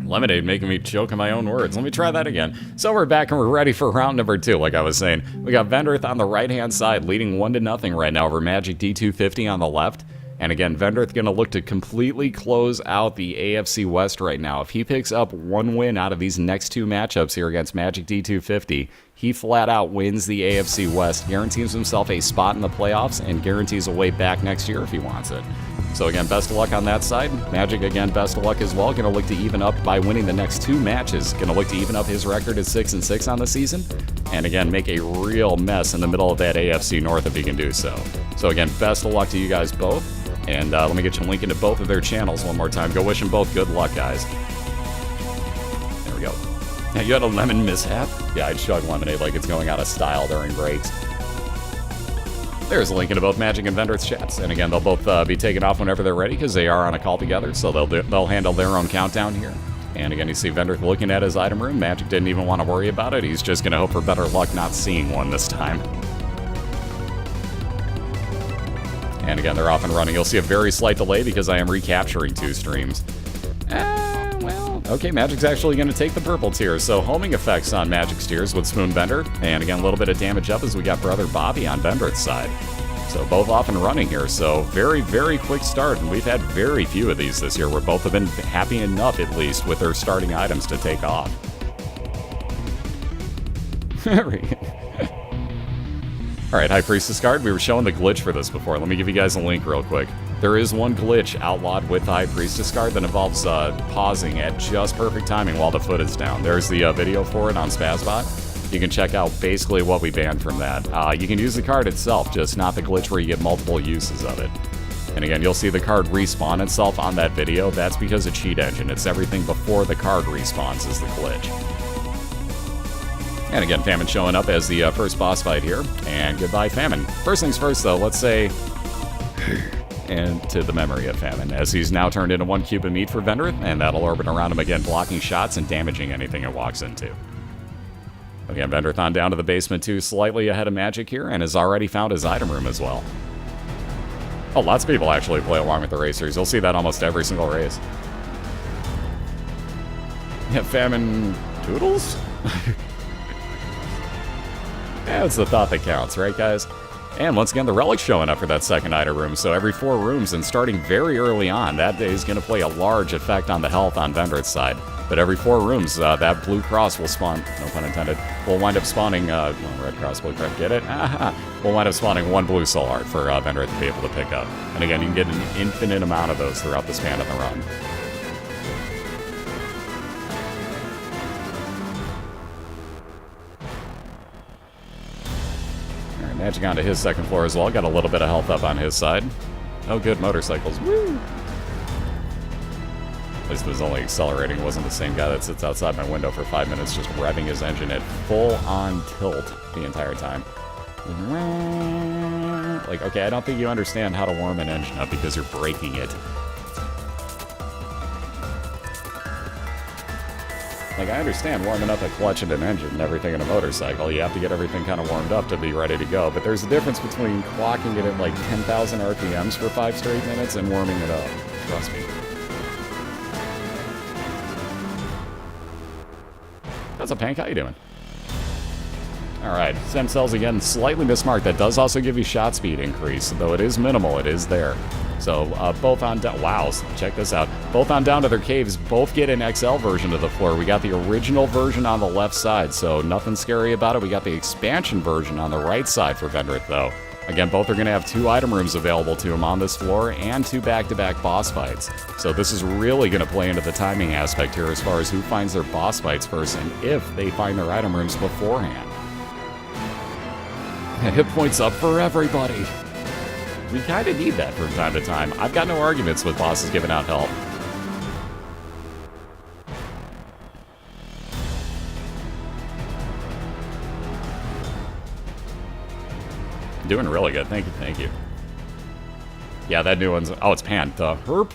[SPEAKER 1] Lemonade making me choke on my own words. Let me try that again. So we're back and we're ready for round number 2. Like I was saying, we got Vendryth on the right-hand side leading 1-0 right now over MagicD250 on the left. And again, Vendryth going to look to completely close out the AFC West right now. If he picks up one win out of these next 2 matchups here against MagicD250, he flat out wins the AFC West, guarantees himself a spot in the playoffs, and guarantees a way back next year if he wants it. So again, best of luck on that side. Magic, again, best of luck as well. Going to look to even up by winning the next 2 matches. Going to look to even up his record at 6-6 on the season. And again, make a real mess in the middle of that AFC North if he can do so. So again, best of luck to you guys both. And let me get you a link into both of their channels one more time. Go wish them both good luck, guys. There we go. Now, you had a lemon mishap? Yeah, I'd chug lemonade like it's going out of style during breaks. There's a link into both Magic and Vendryth's chats. And again, they'll both be taken off whenever they're ready because they are on a call together. So they'll handle their own countdown here. And again, you see Vendryth looking at his item room. Magic didn't even want to worry about it. He's just going to hope for better luck not seeing one this time. And again, they're off and running. You'll see a very slight delay because I am recapturing 2 streams. Well, okay, Magic's actually going to take the purple tier. So homing effects on Magic's tiers with Spoonbender. And again, a little bit of damage up as we got Brother Bobby on Vendryth's side. So both off and running here. So very, very quick start. And we've had very few of these this year where both have been happy enough, at least, with their starting items to take off. Alright, High Priestess card. We were showing the glitch for this before. Let me give you guys a link real quick. There is one glitch outlawed with the High Priestess card that involves pausing at just perfect timing while the foot is down. There's the video for it on Spazbot. you can check out basically what we banned from that. You can use the card itself, just not the glitch where you get multiple uses of it. And again, you'll see the card respawn itself on that video. That's because of Cheat Engine. It's everything before the card respawns is the glitch. And again, Famine showing up as the first boss fight here. And goodbye, Famine. First things first, though, let's say... and to the memory of Famine, as he's now turned into 1 cube of meat for Vendryth, and that'll orbit around him again, blocking shots and damaging anything it walks into. Again, Vendryth on down to the basement too, slightly ahead of Magic here, and has already found his item room as well. Oh, lots of people actually play along with the racers. You'll see that almost every single race. Yeah, Famine Toodles? Yeah, it's the thought that counts, right, guys? And once again, the Relic's showing up for that second item room, so every 4 rooms, and starting very early on, that is going to play a large effect on the health on Vendryth's side. But every 4 rooms, that blue cross will spawn, no pun intended, will wind up spawning, red cross, blue cross, get it? Will wind up spawning 1 blue soul heart for Vendryth to be able to pick up. And again, you can get an infinite amount of those throughout the span of the run. Magic onto his second floor as well. Got a little bit of health up on his side. Oh, good motorcycles. Woo! At least it was only accelerating. It wasn't the same guy that sits outside my window for 5 minutes just revving his engine at full-on tilt the entire time. Like, okay, I don't think you understand how to warm an engine up because you're breaking it. Like, I understand warming up a clutch and an engine and everything in a motorcycle. You have to get everything kind of warmed up to be ready to go. But there's a difference between clocking it at like 10,000 RPMs for 5 straight minutes and warming it up. Trust me. What's up, Pank? How you doing? Alright, stem cells again, slightly mismarked. That does also give you shot speed increase, though it is minimal, it is there. So both on down, wow, check this out. Both on down to their caves, both get an XL version of the floor. We got the original version on the left side, so nothing scary about it. We got the expansion version on the right side for Vendryth, though. Again, both are going to have 2 item rooms available to them on this floor and 2 back-to-back boss fights. So this is really going to play into the timing aspect here as far as who finds their boss fights first and if they find their item rooms beforehand. Hit points up for everybody. We kind of need that from time to time. I've got no arguments with bosses giving out health. Doing really good. Thank you, thank you. Yeah, that new one's... Oh, it's Pan. The herp.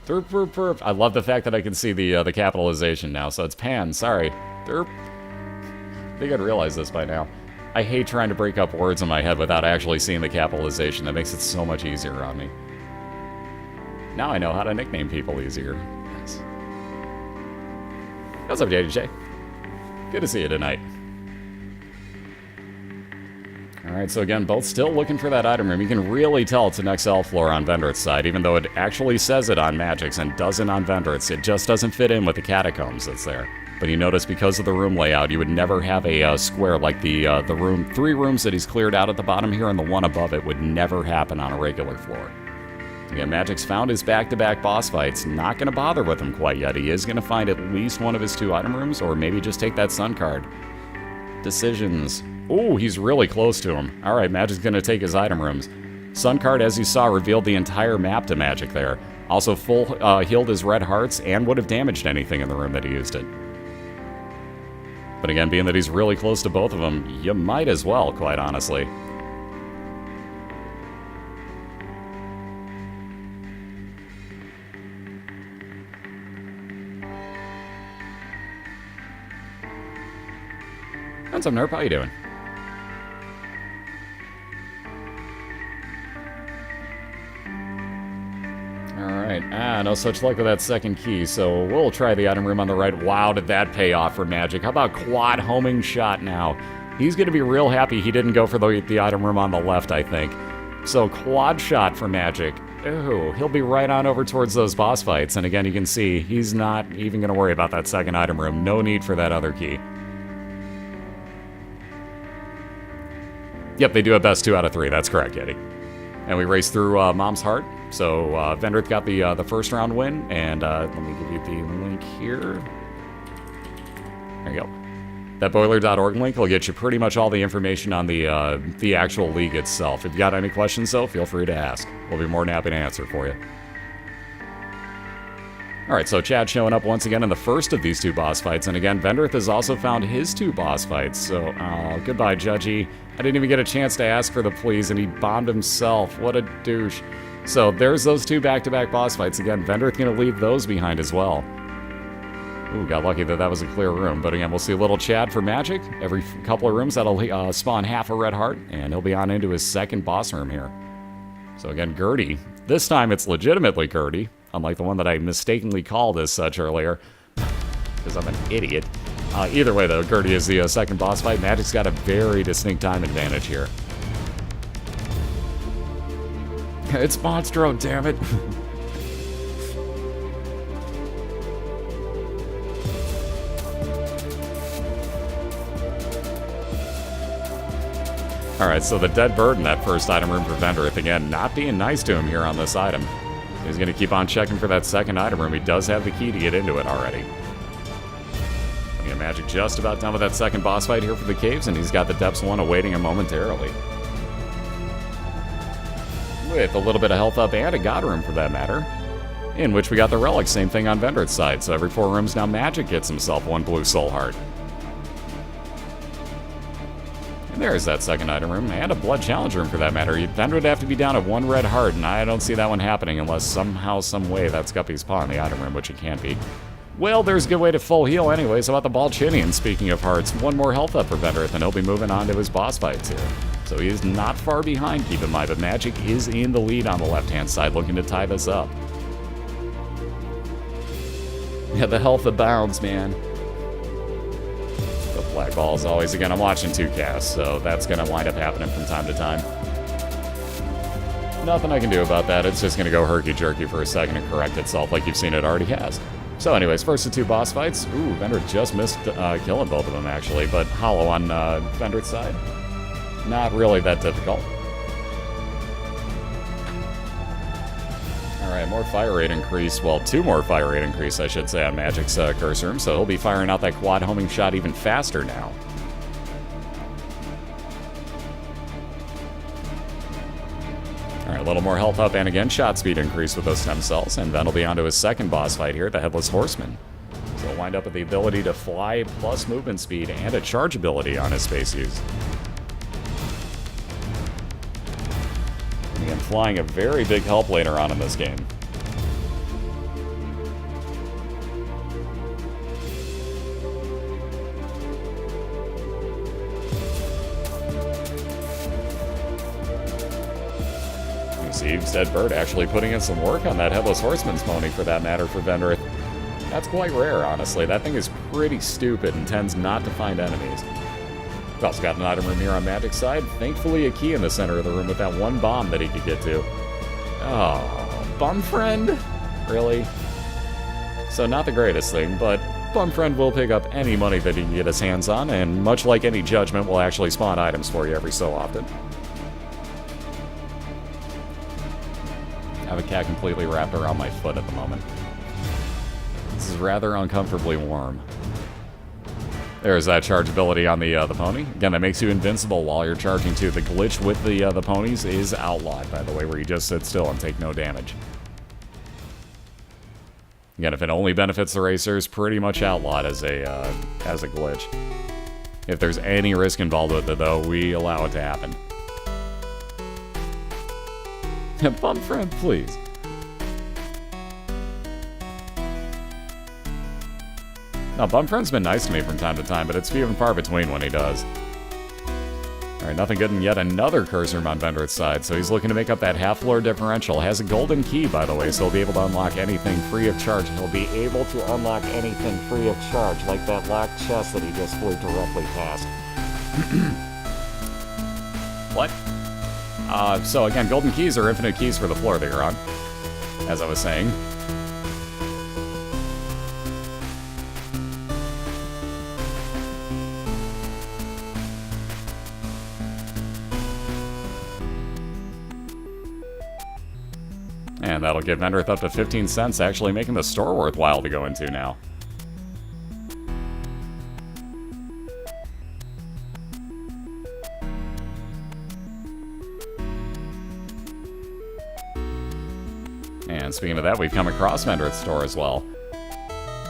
[SPEAKER 1] Derp, herp, herp. I love the fact that I can see the capitalization now. So it's Pan. Sorry. Derp. I think I'd realize this by now. I hate trying to break up words in my head without actually seeing the capitalization. That makes it so much easier on me. Now I know how to nickname people easier. Yes. What's up, JJ? Good to see you tonight. Alright, so again, both still looking for that item room. You can really tell it's an XL floor on Vendryth's side, even though it actually says it on Magic's and doesn't on Vendryth's. It just doesn't fit in with the catacombs that's there. But you notice because of the room layout, you would never have a square like the 3 rooms that he's cleared out at the bottom here and the one above it would never happen on a regular floor. Again, Magic's found his back-to-back boss fights. Not going to bother with him quite yet. He is going to find at least one of his 2 item rooms, or maybe just take that sun card. Decisions. Ooh, he's really close to him. Alright, Magic's going to take his item rooms. Sun card, as you saw, revealed the entire map to Magic there. Also healed his red hearts and would have damaged anything in the room that he used it. But again, being that he's really close to both of them, you might as well, quite honestly. What's up, Nerp? How you doing? Alright, no such luck with that second key, so we'll try the item room on the right. Wow, did that pay off for Magic. How about quad homing shot now? He's going to be real happy he didn't go for the item room on the left, I think. So quad shot for Magic. Ooh, he'll be right on over towards those boss fights, and again, you can see he's not even going to worry about that second item room. No need for that other key. Yep, they do have best 2 out of 3. That's correct, Yeti. And we raced through Mom's Heart. So Vendryth got the first round win, and let me give you the link here. There you go. That boiler.org link will get you pretty much all the information on the actual league itself. If you got any questions, though, feel free to ask. We'll be more than happy to answer for you. Alright, so Chad showing up once again in the first of these 2 boss fights, and again, Vendryth has also found his 2 boss fights, so, goodbye, Judgy. I didn't even get a chance to ask for the please, and he bombed himself. What a douche. So, there's those 2 back-to-back boss fights. Again, Vendryth gonna leave those behind as well. Ooh, got lucky that was a clear room, but again, we'll see a little Chad for Magic. Every couple of rooms, that'll spawn half a red heart, and he'll be on into his second boss room here. So again, Gertie. This time it's legitimately Gertie. Unlike the one that I mistakenly called as such earlier, because I'm an idiot. Either way, though, Gertie is the second boss fight. Magic's got a very distinct time advantage here. It's Monstro, damn it. Alright, so the dead bird in that first item room for Vendryth, again, not being nice to him here on this item. He's going to keep on checking for that second item room. He does have the key to get into it already. Again, Magic just about done with that second boss fight here for the caves, and he's got the Depths 1 awaiting him momentarily. With a little bit of health up and a God room for that matter. In which we got the relic, same thing on Vendryth's side. So every 4 rooms now Magic gets himself 1 blue soul heart. And there's that second item room, and a blood challenge room for that matter. Vendryth would have to be down at 1 red heart, and I don't see that one happening unless somehow, some way that's Guppy's paw in the item room, which it can't be. Well, there's a good way to full heal anyways. How about the Balchinian, speaking of hearts? 1 more health up for Vendryth, and he'll be moving on to his boss fights here. So he is not far behind, keep in mind, but Magic is in the lead on the left-hand side, looking to tie this up. Yeah, the health abounds, man. The black balls always, again, I'm watching 2 casts, so that's going to wind up happening from time to time. Nothing I can do about that. It's just going to go herky-jerky for a second and correct itself like you've seen it already has. So anyways, first of 2 boss fights. Ooh, Vendryth just missed killing both of them, actually, but hollow on Vendryth's side. Not really that difficult. Alright, more fire rate increase. Well, 2 more fire rate increase, I should say, on Magic's curse room, so he'll be firing out that quad homing shot even faster now. Alright, a little more health up, and again, shot speed increase with those stem cells, and then he'll be on to his second boss fight here, the Headless Horseman. So he'll wind up with the ability to fly plus movement speed and a charge ability on his space use. And again, flying a very big help later on in this game. Steve's dead bird actually putting in some work on that Headless Horseman's pony, for that matter, for Vendryth. That's quite rare, honestly. That thing is pretty stupid and tends not to find enemies. We've also got an item room here on Magic's side. Thankfully, a key in the center of the room with that 1 bomb that he could get to. Oh, Bum Friend? Really? So not the greatest thing, but Bum Friend will pick up any money that he can get his hands on, and much like any judgment, will actually spawn items for you every so often. I have a cat completely wrapped around my foot at the moment. This is rather uncomfortably warm. There's that charge ability on the pony. Again, that makes you invincible while you're charging too. The glitch with the ponies is outlawed, by the way, where you just sit still and take no damage. Again, if it only benefits the racers, pretty much outlawed as a glitch. If there's any risk involved with it, though, we allow it to happen. Bum Friend, please. Now, Bum Friend's been nice to me from time to time, but it's few and far between when he does. Alright, nothing good in yet another curse room on Vendryth's side, so he's looking to make up that half-floor differential. Has a golden key, by the way, so he'll be able to unlock anything free of charge. He'll be able to unlock anything free of charge, like that locked chest that he just flew directly past. What? So again, golden keys are infinite keys for the floor that you're on, as I was saying. And that'll give Vendryth up to 15 cents, actually making the store worthwhile to go into now. And speaking of that, we've come across Vendryth's store as well.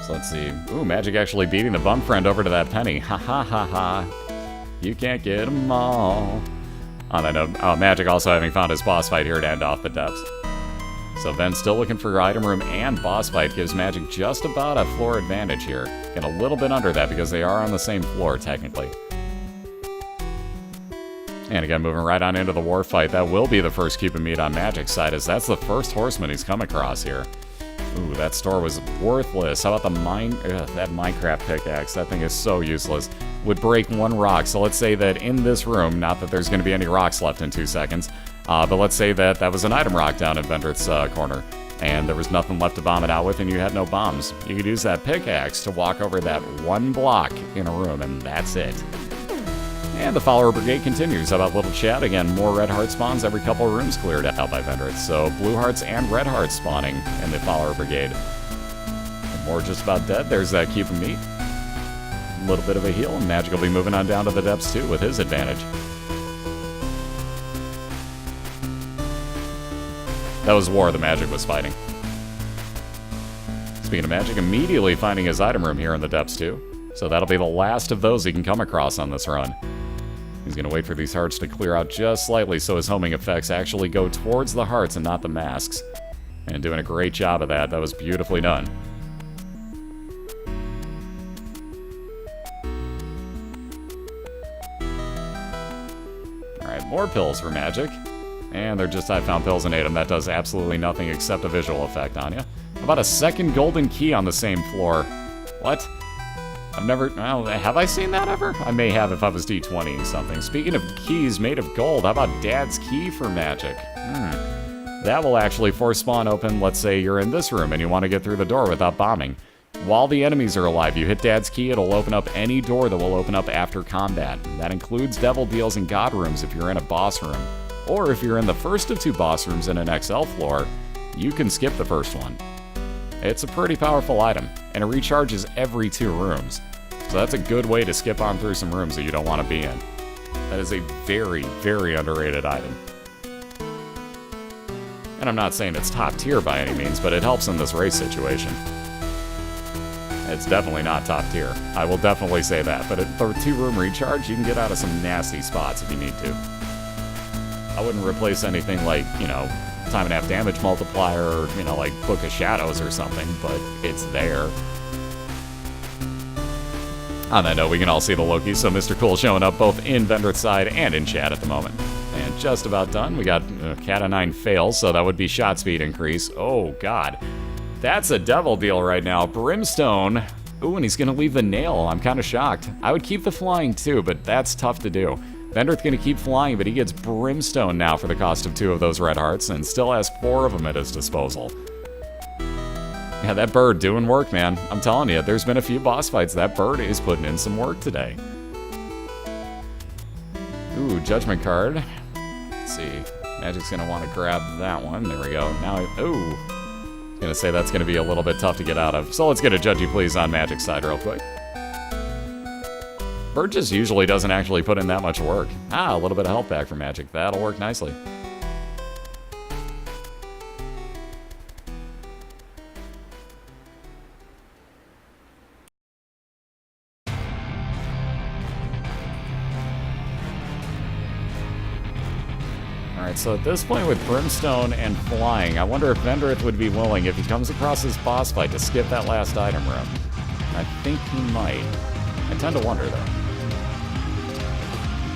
[SPEAKER 1] So let's see. Ooh, Magic actually beating the bum friend over to that penny. Ha ha ha ha. You can't get them all. On that note, Magic also having found his boss fight here to end off the depths. So Ven still looking for item room and boss fight gives Magic just about a floor advantage here. Get a little bit under that because they are on the same floor technically. And again, moving right on into the war fight, that will be the first cube of meat on Magic's side, as that's the first horseman he's come across here. Ooh, that store was worthless. How about the that Minecraft pickaxe? That thing is so useless. Would break one rock. So let's say that in this room, not that there's going to be any rocks left in 2 seconds, but let's say that that was an item rock down in Vendryth's corner, and there was nothing left to bomb it out with, and you had no bombs. You could use that pickaxe to walk over that one block in a room, and that's it. And the follower brigade continues. How about little chat? Again, more red heart spawns every couple of rooms cleared out by Vendryth. So blue hearts and red hearts spawning in the follower brigade. And more just about dead. There's that cube of meat. A little bit of a heal, and Magic will be moving on down to the depths too with his advantage. That was war the Magic was fighting. Speaking of Magic, immediately finding his item room here in the depths too. So that'll be the last of those he can come across on this run. He's going to wait for these hearts to clear out just slightly so his homing effects actually go towards the hearts and not the masks. And doing a great job of that. That was beautifully done. Alright, more pills for Magic. And they're just I found pills and ate them. That does absolutely nothing except a visual effect on you. About a second golden key on the same floor. What? I've never... Well, have I seen that ever? I may have if I was D20 something. Speaking of keys made of gold, how about Dad's key for Magic? That will actually force spawn open, let's say you're in this room and you want to get through the door without bombing. While the enemies are alive, you hit Dad's key, it'll open up any door that will open up after combat. That includes Devil Deals and God Rooms if you're in a boss room. Or if you're in the first of 2 boss rooms in an XL floor, you can skip the first one. It's a pretty powerful item, and it recharges every 2 rooms. So that's a good way to skip on through some rooms that you don't want to be in. That is a very, very underrated item. And I'm not saying it's top tier by any means, but it helps in this race situation. It's definitely not top tier. I will definitely say that. But at the 2-room recharge, you can get out of some nasty spots if you need to. I wouldn't replace anything like, you know, time and a half damage multiplier or, you know, like Book of Shadows or something, but it's there. On that note, we can all see the Loki, so Mr. Cool showing up both in Vendryth's side and in chat at the moment. And just about done. We got Cat of 9 fails, so that would be shot speed increase. Oh, God. That's a devil deal right now. Brimstone. Ooh, and he's going to leave the nail. I'm kind of shocked. I would keep the flying too, but that's tough to do. Vendryth going to keep flying, but he gets Brimstone now for the cost of 2 of those red hearts and still has 4 of them at his disposal. Yeah, that bird doing work, man. I'm telling you, there's been a few boss fights. That bird is putting in some work today. Ooh, Judgment card. Let's see. Magic's going to want to grab that one. There we go. Now, ooh. Gonna say that's going to be a little bit tough to get out of. So let's get a Judgy Please on Magic's side real quick. Bird just usually doesn't actually put in that much work. Ah, a little bit of health back for Magic. That'll work nicely. Alright, so at this point with Brimstone and flying, I wonder if Vendryth would be willing, if he comes across his boss fight, to skip that last item room. I think he might. I tend to wonder, though.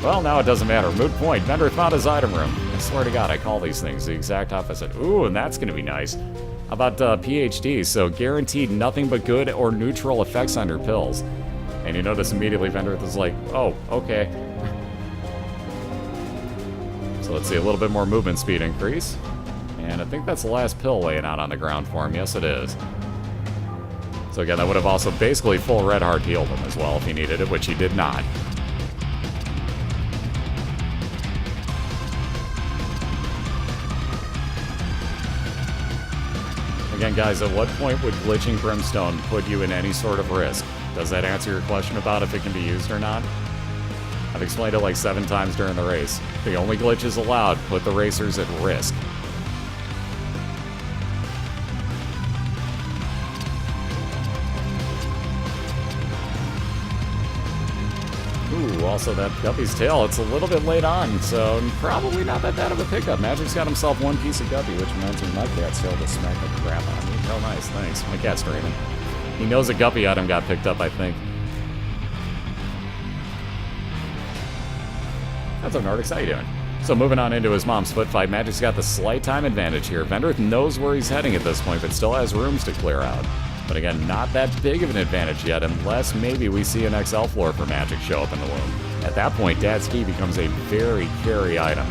[SPEAKER 1] Well, now it doesn't matter. Moot point. Vendryth found his item room. I swear to God, I call these things the exact opposite. Ooh, and that's going to be nice. How about PhD? So guaranteed nothing but good or neutral effects on your pills. And you notice immediately Vendryth is like, oh, okay. So let's see, a little bit more movement speed increase. And I think that's the last pill laying out on the ground for him. Yes, it is. So again, that would have also basically full red heart healed him as well if he needed it, which he did not. Again, guys, at what point would glitching Brimstone put you in any sort of risk? Does that answer your question about if it can be used or not? I've explained it like 7 times during the race. The only glitches allowed put the racers at risk. Ooh, also that Guppy's tail, it's a little bit late on, so probably not that bad of a pickup. Magic's got himself one piece of Guppy, which reminds me of my cat's tail to smack the crap out of me. Oh, nice, thanks. My cat's dreaming. He knows a Guppy item got picked up, I think. What's up, Nordics? How you doing? So moving on into his mom's foot fight, Magic's got the slight time advantage here. Vendryth knows where he's heading at this point, but still has rooms to clear out. But again, not that big of an advantage yet, unless maybe we see an XL floor for Magic show up in the womb. At that point, Dad's Key becomes a very carry item.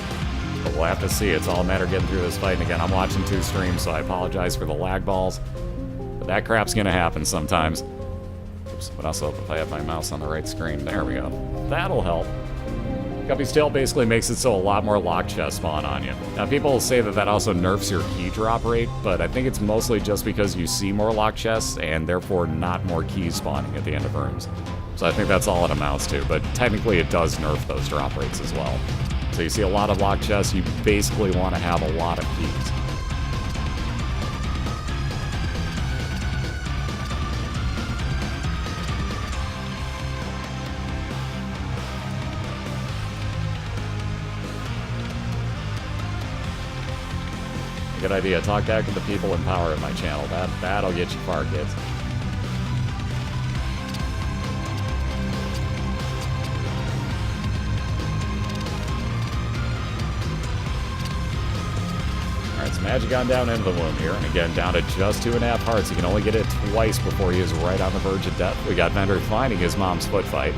[SPEAKER 1] But we'll have to see. It's all a matter of getting through this fight. And again, I'm watching 2 streams, so I apologize for the lag balls. But that crap's gonna happen sometimes. Oops, but also if I have my mouse on the right screen, there we go. That'll help. Guppy's tail basically makes it so a lot more lock chest spawn on you. Now people will say that that also nerfs your key drop rate, but I think it's mostly just because you see more lock chests and therefore not more keys spawning at the end of rooms. So I think that's all it amounts to, but technically it does nerf those drop rates as well. So you see a lot of lock chests, you basically want to have a lot of keys. Good idea. Talk back to the people in power at my channel. That'll get you far, kids. Alright, so Magic on down into the womb here. And again, down to just 2.5 hearts. He can only get it twice before he is right on the verge of death. We got Vendryth finding his mom's foot fight.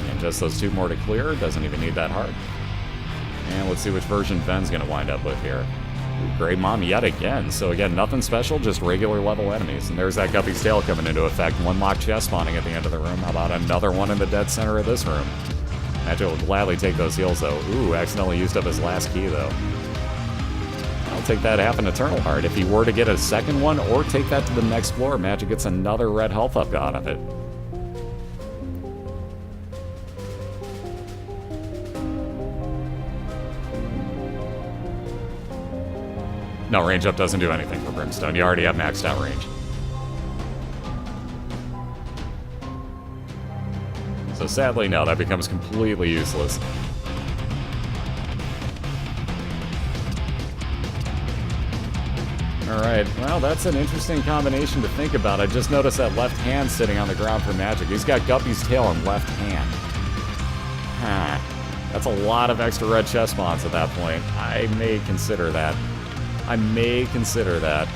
[SPEAKER 1] And just those 2 more to clear. Doesn't even need that heart. And let's see which version Ven's going to wind up with here. Great Mom yet again. So again, nothing special, just regular level enemies. And there's that Guppy's tail coming into effect. 1 locked chest spawning at the end of the room. How about another one in the dead center of this room? Magic will gladly take those heals though. Ooh, accidentally used up his last key though. I'll take that half an Eternal Heart. If he were to get a second one or take that to the next floor, Magic gets another red health up out of it. No, range up doesn't do anything for Brimstone. You already have maxed out range. So sadly, no, that becomes completely useless. Alright, well, that's an interesting combination to think about. I just noticed that left hand sitting on the ground for Magic. He's got Guppy's tail in left hand. Huh. That's a lot of extra red chest spawns at that point. I may consider that. I may consider that.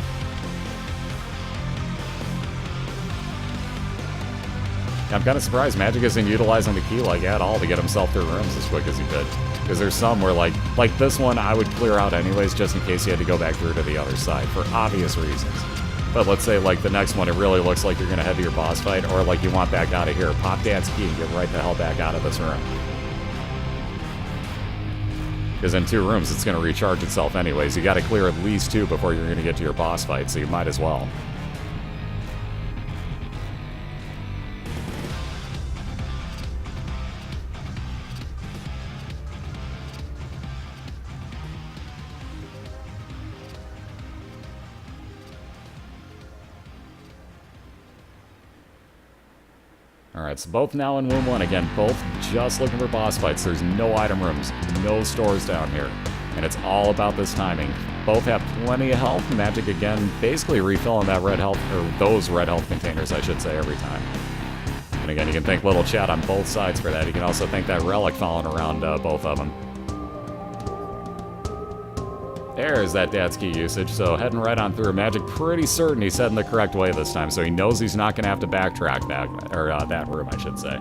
[SPEAKER 1] I'm kind of surprised Magic isn't utilizing the key like at all to get himself through rooms as quick as he could. Because there's some where like this one I would clear out anyways just in case you had to go back through to the other side for obvious reasons. But let's say like the next one it really looks like you're going to head to your boss fight or like you want back out of here. Pop Dad's key and get right the hell back out of this room. Because in 2 rooms, it's going to recharge itself anyways. You got to clear at least 2 before you're going to get to your boss fight, so you might as well. Alright, so both now in Womb 1. Again, both just looking for boss fights. There's no item rooms, no stores down here. And it's all about this timing. Both have plenty of health. Magic, again, basically refilling that red health, or those red health containers, I should say, every time. And again, you can thank Little Chat on both sides for that. You can also thank that relic falling around both of them. There's that Dad's Key usage, so heading right on through. Magic pretty certain he's heading the correct way this time, so he knows he's not going to have to backtrack that, or that room, I should say.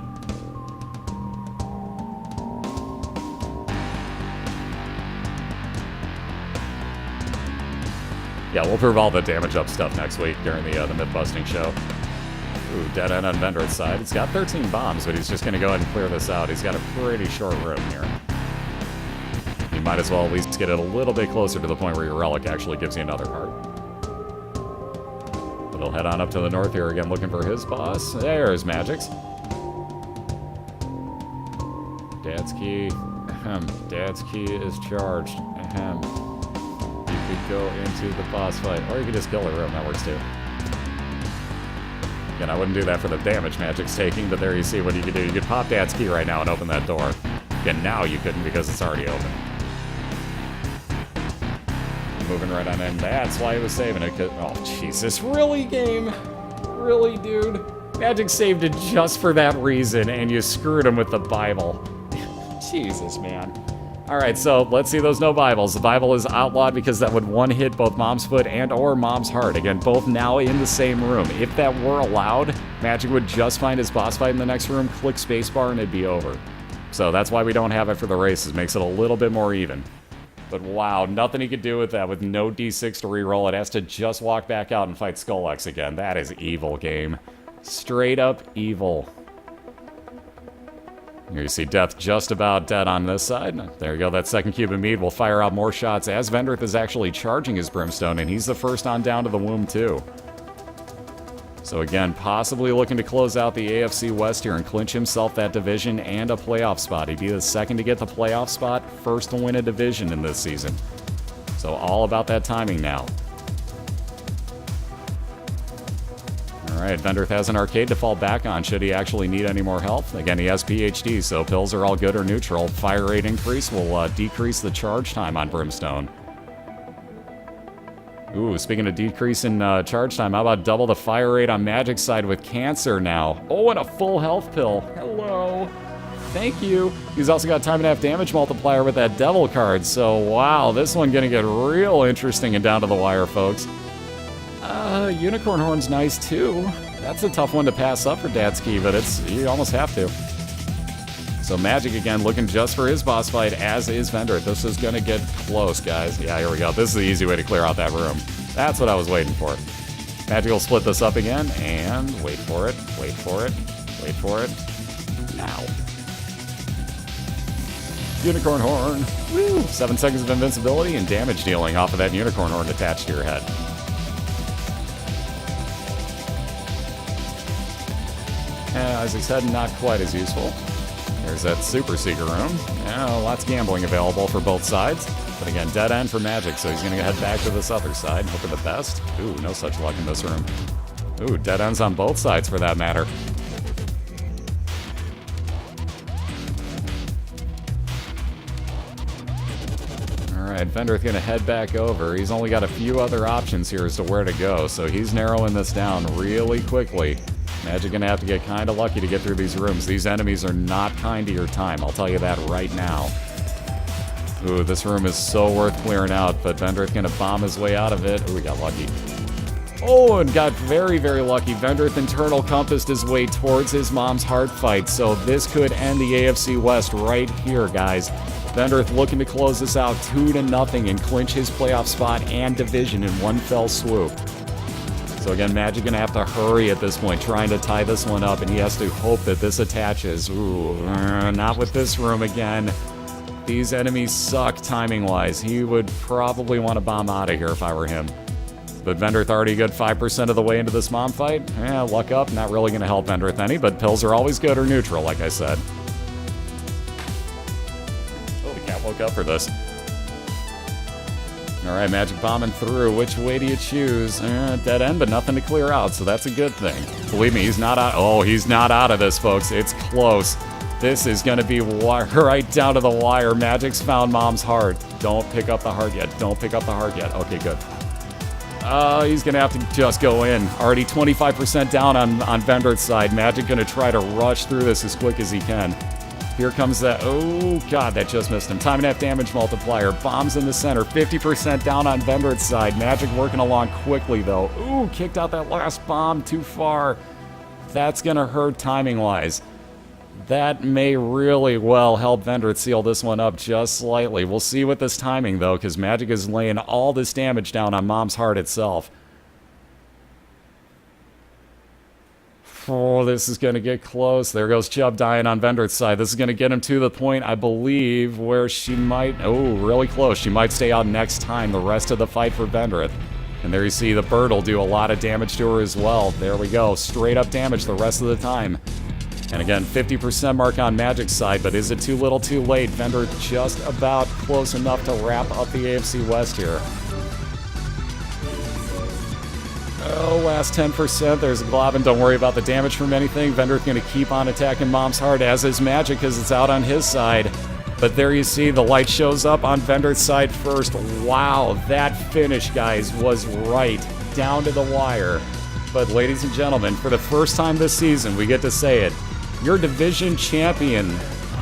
[SPEAKER 1] Yeah, we'll prove all the damage up stuff next week during the myth-busting show. Ooh, dead end on Vendryth's side. He's got 13 bombs, but he's just going to go ahead and clear this out. He's got a pretty short room here. You might as well at least get it a little bit closer to the point where your relic actually gives you another heart. But he'll head on up to the north here again, looking for his boss. There's Magic's. Dad's Key. Ahem. Dad's Key is charged. Ahem. You could go into the boss fight, or you could just kill the room. That works too. Again, I wouldn't do that for the damage Magic's taking, but there you see what you could do. You could pop Dad's key right now and open that door. Again, now you couldn't because it's already open. Moving right on in. That's why he was saving it. Oh, Jesus. Really, game? Really, dude? Magic saved it just for that reason, and you screwed him with the Bible. Jesus, man. Alright, so let's see those no Bibles. The Bible is outlawed because that would one-hit both Mom's foot and or Mom's heart. Again, both now in the same room. If that were allowed, Magic would just find his boss fight in the next room, click spacebar, and it'd be over. So that's why we don't have it for the races. Makes it a little bit more even. But wow, nothing he could do with that with no D6 to reroll. It has to just walk back out and fight Skull-X again. That is evil, game. Straight up evil. Here you see Death just about dead on this side. There you go, that second cube of mead will fire out more shots as Vendryth is actually charging his Brimstone, and he's the first on down to the womb too. So again, possibly looking to close out the AFC West here and clinch himself that division and a playoff spot. He'd be the second to get the playoff spot, first to win a division in this season. So all about that timing now. Alright, Vendryth has an arcade to fall back on should he actually need any more health. Again, he has PhD, so pills are all good or neutral. Fire rate increase will decrease the charge time on Brimstone. Ooh, speaking of decrease in charge time, how about double the fire rate on Magic's side with Cancer now? Oh, and a full health pill. Hello. Thank you. He's also got time and a half damage multiplier with that Devil card, so wow, this one gonna get real interesting and down to the wire, folks. Unicorn Horn's nice too. That's a tough one to pass up for Dad's Key, but you almost have to. So Magic again looking just for his boss fight, as is Vendryth. This is gonna get close, guys. Yeah, here we go. This is the easy way to clear out that room. That's what I was waiting for. Magic will split this up again, and wait for it, wait for it, wait for it. Now. Unicorn Horn. Woo! 7 seconds of invincibility and damage dealing off of that Unicorn Horn attached to your head. Isaac's head, not quite as useful. There's that Super Seeker room. Lots of gambling available for both sides. But again, dead end for Magic, so he's going to head back to this other side and hope for the best. Ooh, no such luck in this room. Ooh, dead ends on both sides for that matter. Alright, Vendryth going to head back over. He's only got a few other options here as to where to go, so he's narrowing this down really quickly. Magic gonna have to get kind of lucky to get through these rooms. These enemies are not kind to your time, I'll tell you that right now. Ooh, this room is so worth clearing out, but Vendryth gonna bomb his way out of it. Ooh, he got lucky. Oh, and got very, very lucky. Vendryth internal compassed his way towards his Mom's heart fight, so this could end the AFC West right here, guys. Vendryth looking to close this out 2-0 and clinch his playoff spot and division in one fell swoop. So again, Magic gonna have to hurry at this point, trying to tie this one up, and he has to hope that this attaches. Ooh, not with this room again. These enemies suck timing-wise. He would probably want to bomb out of here if I were him. But Vendryth already a good 5% of the way into this Mom fight. Luck up, not really gonna help Vendryth any, but pills are always good or neutral, like I said. Oh, the cat woke up for this. Alright, Magic bombing through. Which way do you choose? Dead end, but nothing to clear out, so that's a good thing. Believe me, he's not out. Oh, he's not out of this, folks. It's close. This is going to be right down to the wire. Magic's found Mom's heart. Don't pick up the heart yet. Don't pick up the heart yet. Okay, good. He's going to have to just go in. Already 25% down on Vendryth's side. Magic going to try to rush through this as quick as he can. Here comes that. Oh, God, that just missed him. Time and a half damage multiplier. Bombs in the center. 50% down on Vendryth's side. Magic working along quickly, though. Ooh, kicked out that last bomb too far. That's going to hurt timing-wise. That may really well help Vendryth seal this one up just slightly. We'll see with this timing, though, because Magic is laying all this damage down on Mom's heart itself. Oh, this is going to get close. There goes Chubb dying on Vendryth's side. This is going to get him to the point, I believe, where she might... Oh, really close. She might stay out next time, the rest of the fight for Vendryth. And there you see the bird will do a lot of damage to her as well. There we go. Straight up damage the rest of the time. And again, 50% mark on Magic's side, but is it too little too late? Vendryth just about close enough to wrap up the AFC West here. So last 10%, there's a Globin. Don't worry about the damage from anything. Vendryth going to keep on attacking Mom's Heart, as is Magic, because it's out on his side. But there you see, the light shows up on Vendryth's side first. Wow, that finish, guys, was right down to the wire. But ladies and gentlemen, for the first time this season, we get to say it. Your division champion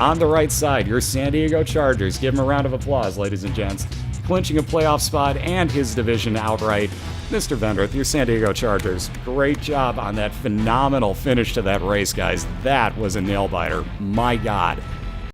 [SPEAKER 1] on the right side, your San Diego Chargers. Give him a round of applause, ladies and gents. Clinching a playoff spot and his division outright. Mr. Vendryth, your San Diego Chargers. Great job on that phenomenal finish to that race, guys. That was a nail-biter. My God.